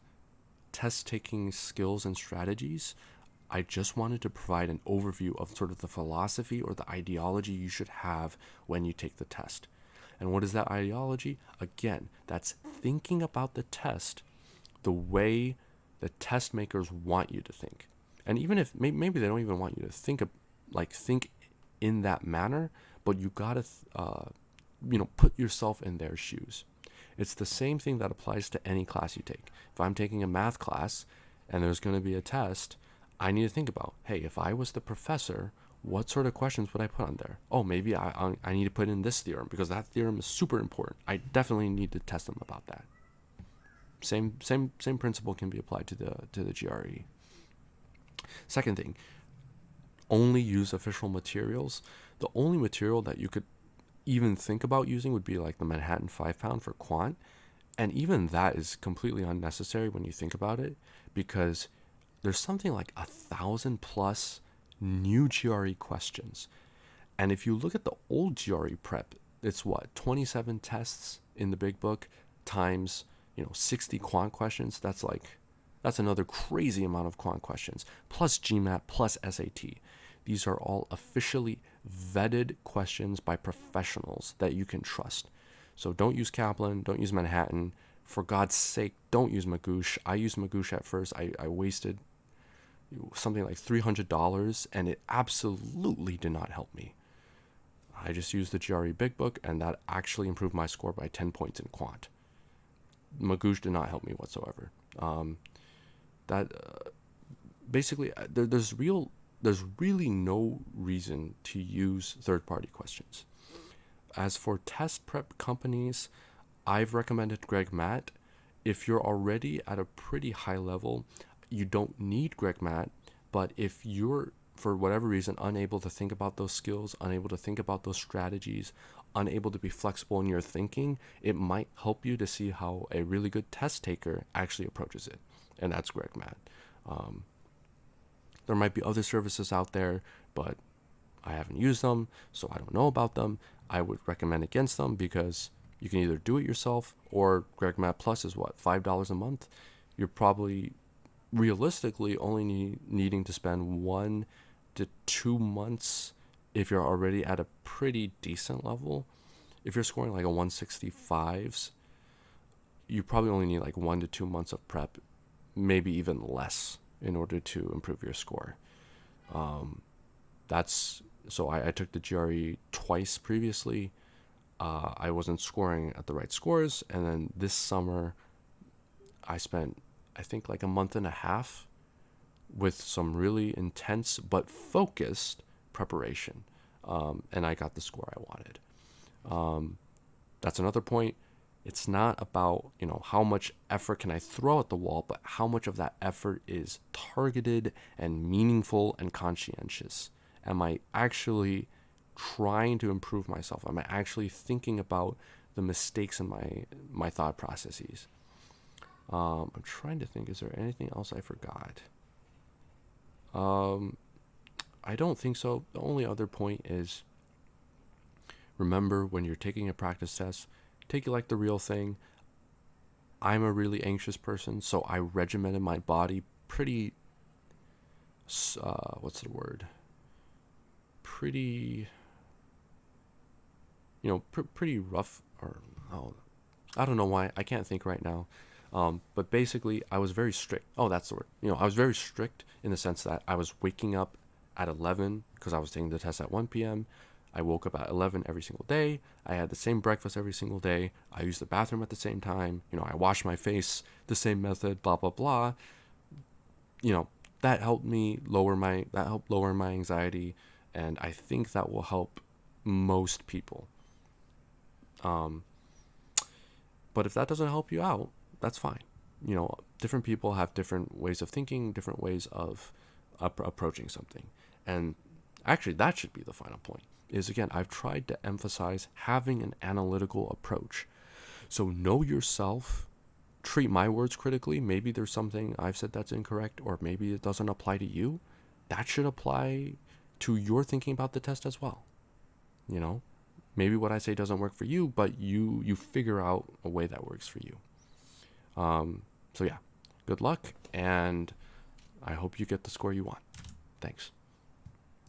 test taking skills and strategies. I just wanted to provide an overview of sort of the philosophy or the ideology you should have when you take the test. And what is that ideology? Again, that's thinking about the test the way the test makers want you to think. And even if maybe they don't even want you to think in that manner, but you gotta put yourself in their shoes. It's the same thing that applies to any class you take. If I'm taking a math class and there's going to be a test, I need to think about, hey, if I was the professor, what sort of questions would I put on there? Oh, maybe I need to put in this theorem because that theorem is super important. I definitely need to test them about that. Same principle can be applied to the GRE. Second thing, only use official materials. The only material that you could even think about using would be like the Manhattan 5-pound for quant, and even that is completely unnecessary when you think about it, because there's something like 1,000+ new GRE questions. And if you look at the old GRE prep, it's 27 tests in the big book times 60 quant questions. That's another crazy amount of quant questions, plus GMAT, plus SAT. These are all officially vetted questions by professionals that you can trust. So don't use Kaplan, don't use Manhattan. For God's sake, don't use Magoosh. I used Magoosh at first. I wasted something like $300, and it absolutely did not help me. I just used the GRE Big Book, and that actually improved my score by 10 points in quant. Magoosh did not help me whatsoever. Basically, there's really no reason to use third-party questions. As for test prep companies, I've recommended GregMAT. If you're already at a pretty high level, you don't need GregMAT, but if you're, for whatever reason, unable to think about those skills, unable to think about those strategies, unable to be flexible in your thinking, it might help you to see how a really good test taker actually approaches it, and that's GregMAT. There might be other services out there, but I haven't used them, so I don't know about them. I would recommend against them because you can either do it yourself, or GregMAT Plus is $5 a month. You're probably realistically only needing to spend 1 to 2 months if you're already at a pretty decent level. If you're scoring like a 165s, you probably only need like 1 to 2 months of prep, maybe even less, in order to improve your score. So I took the GRE twice previously. I wasn't scoring at the right scores, and then this summer I spent, I think, like a month and a half with some really intense but focused preparation, and I got the score I wanted. That's another point. It's not about how much effort can I throw at the wall, but how much of that effort is targeted and meaningful and conscientious. Am I actually trying to improve myself? Am I actually thinking about the mistakes in my thought processes? I'm trying to think, is there anything else I forgot? I don't think so. The only other point is, remember, when you're taking a practice test, take it like the real thing. I'm a really anxious person, so I regimented my body pretty, pretty, pretty rough, or, I don't know why, I can't think right now. But basically, I was very strict. Oh, that's the word. I was very strict in the sense that I was waking up at 11 because I was taking the test at 1 p.m. I woke up at 11 every single day. I had the same breakfast every single day. I used the bathroom at the same time. I washed my face the same method, blah, blah, blah. That helped lower my anxiety. And I think that will help most people. But if that doesn't help you out, that's fine. You know, different people have different ways of thinking, different ways of approaching something. And actually, that should be the final point. Is again, I've tried to emphasize having an analytical approach. So know yourself, treat my words critically. Maybe there's something I've said that's incorrect, or maybe it doesn't apply to you. That should apply to your thinking about the test as well. You know, maybe what I say doesn't work for you, but you figure out a way that works for you. So yeah, good luck, and I hope you get the score you want. Thanks.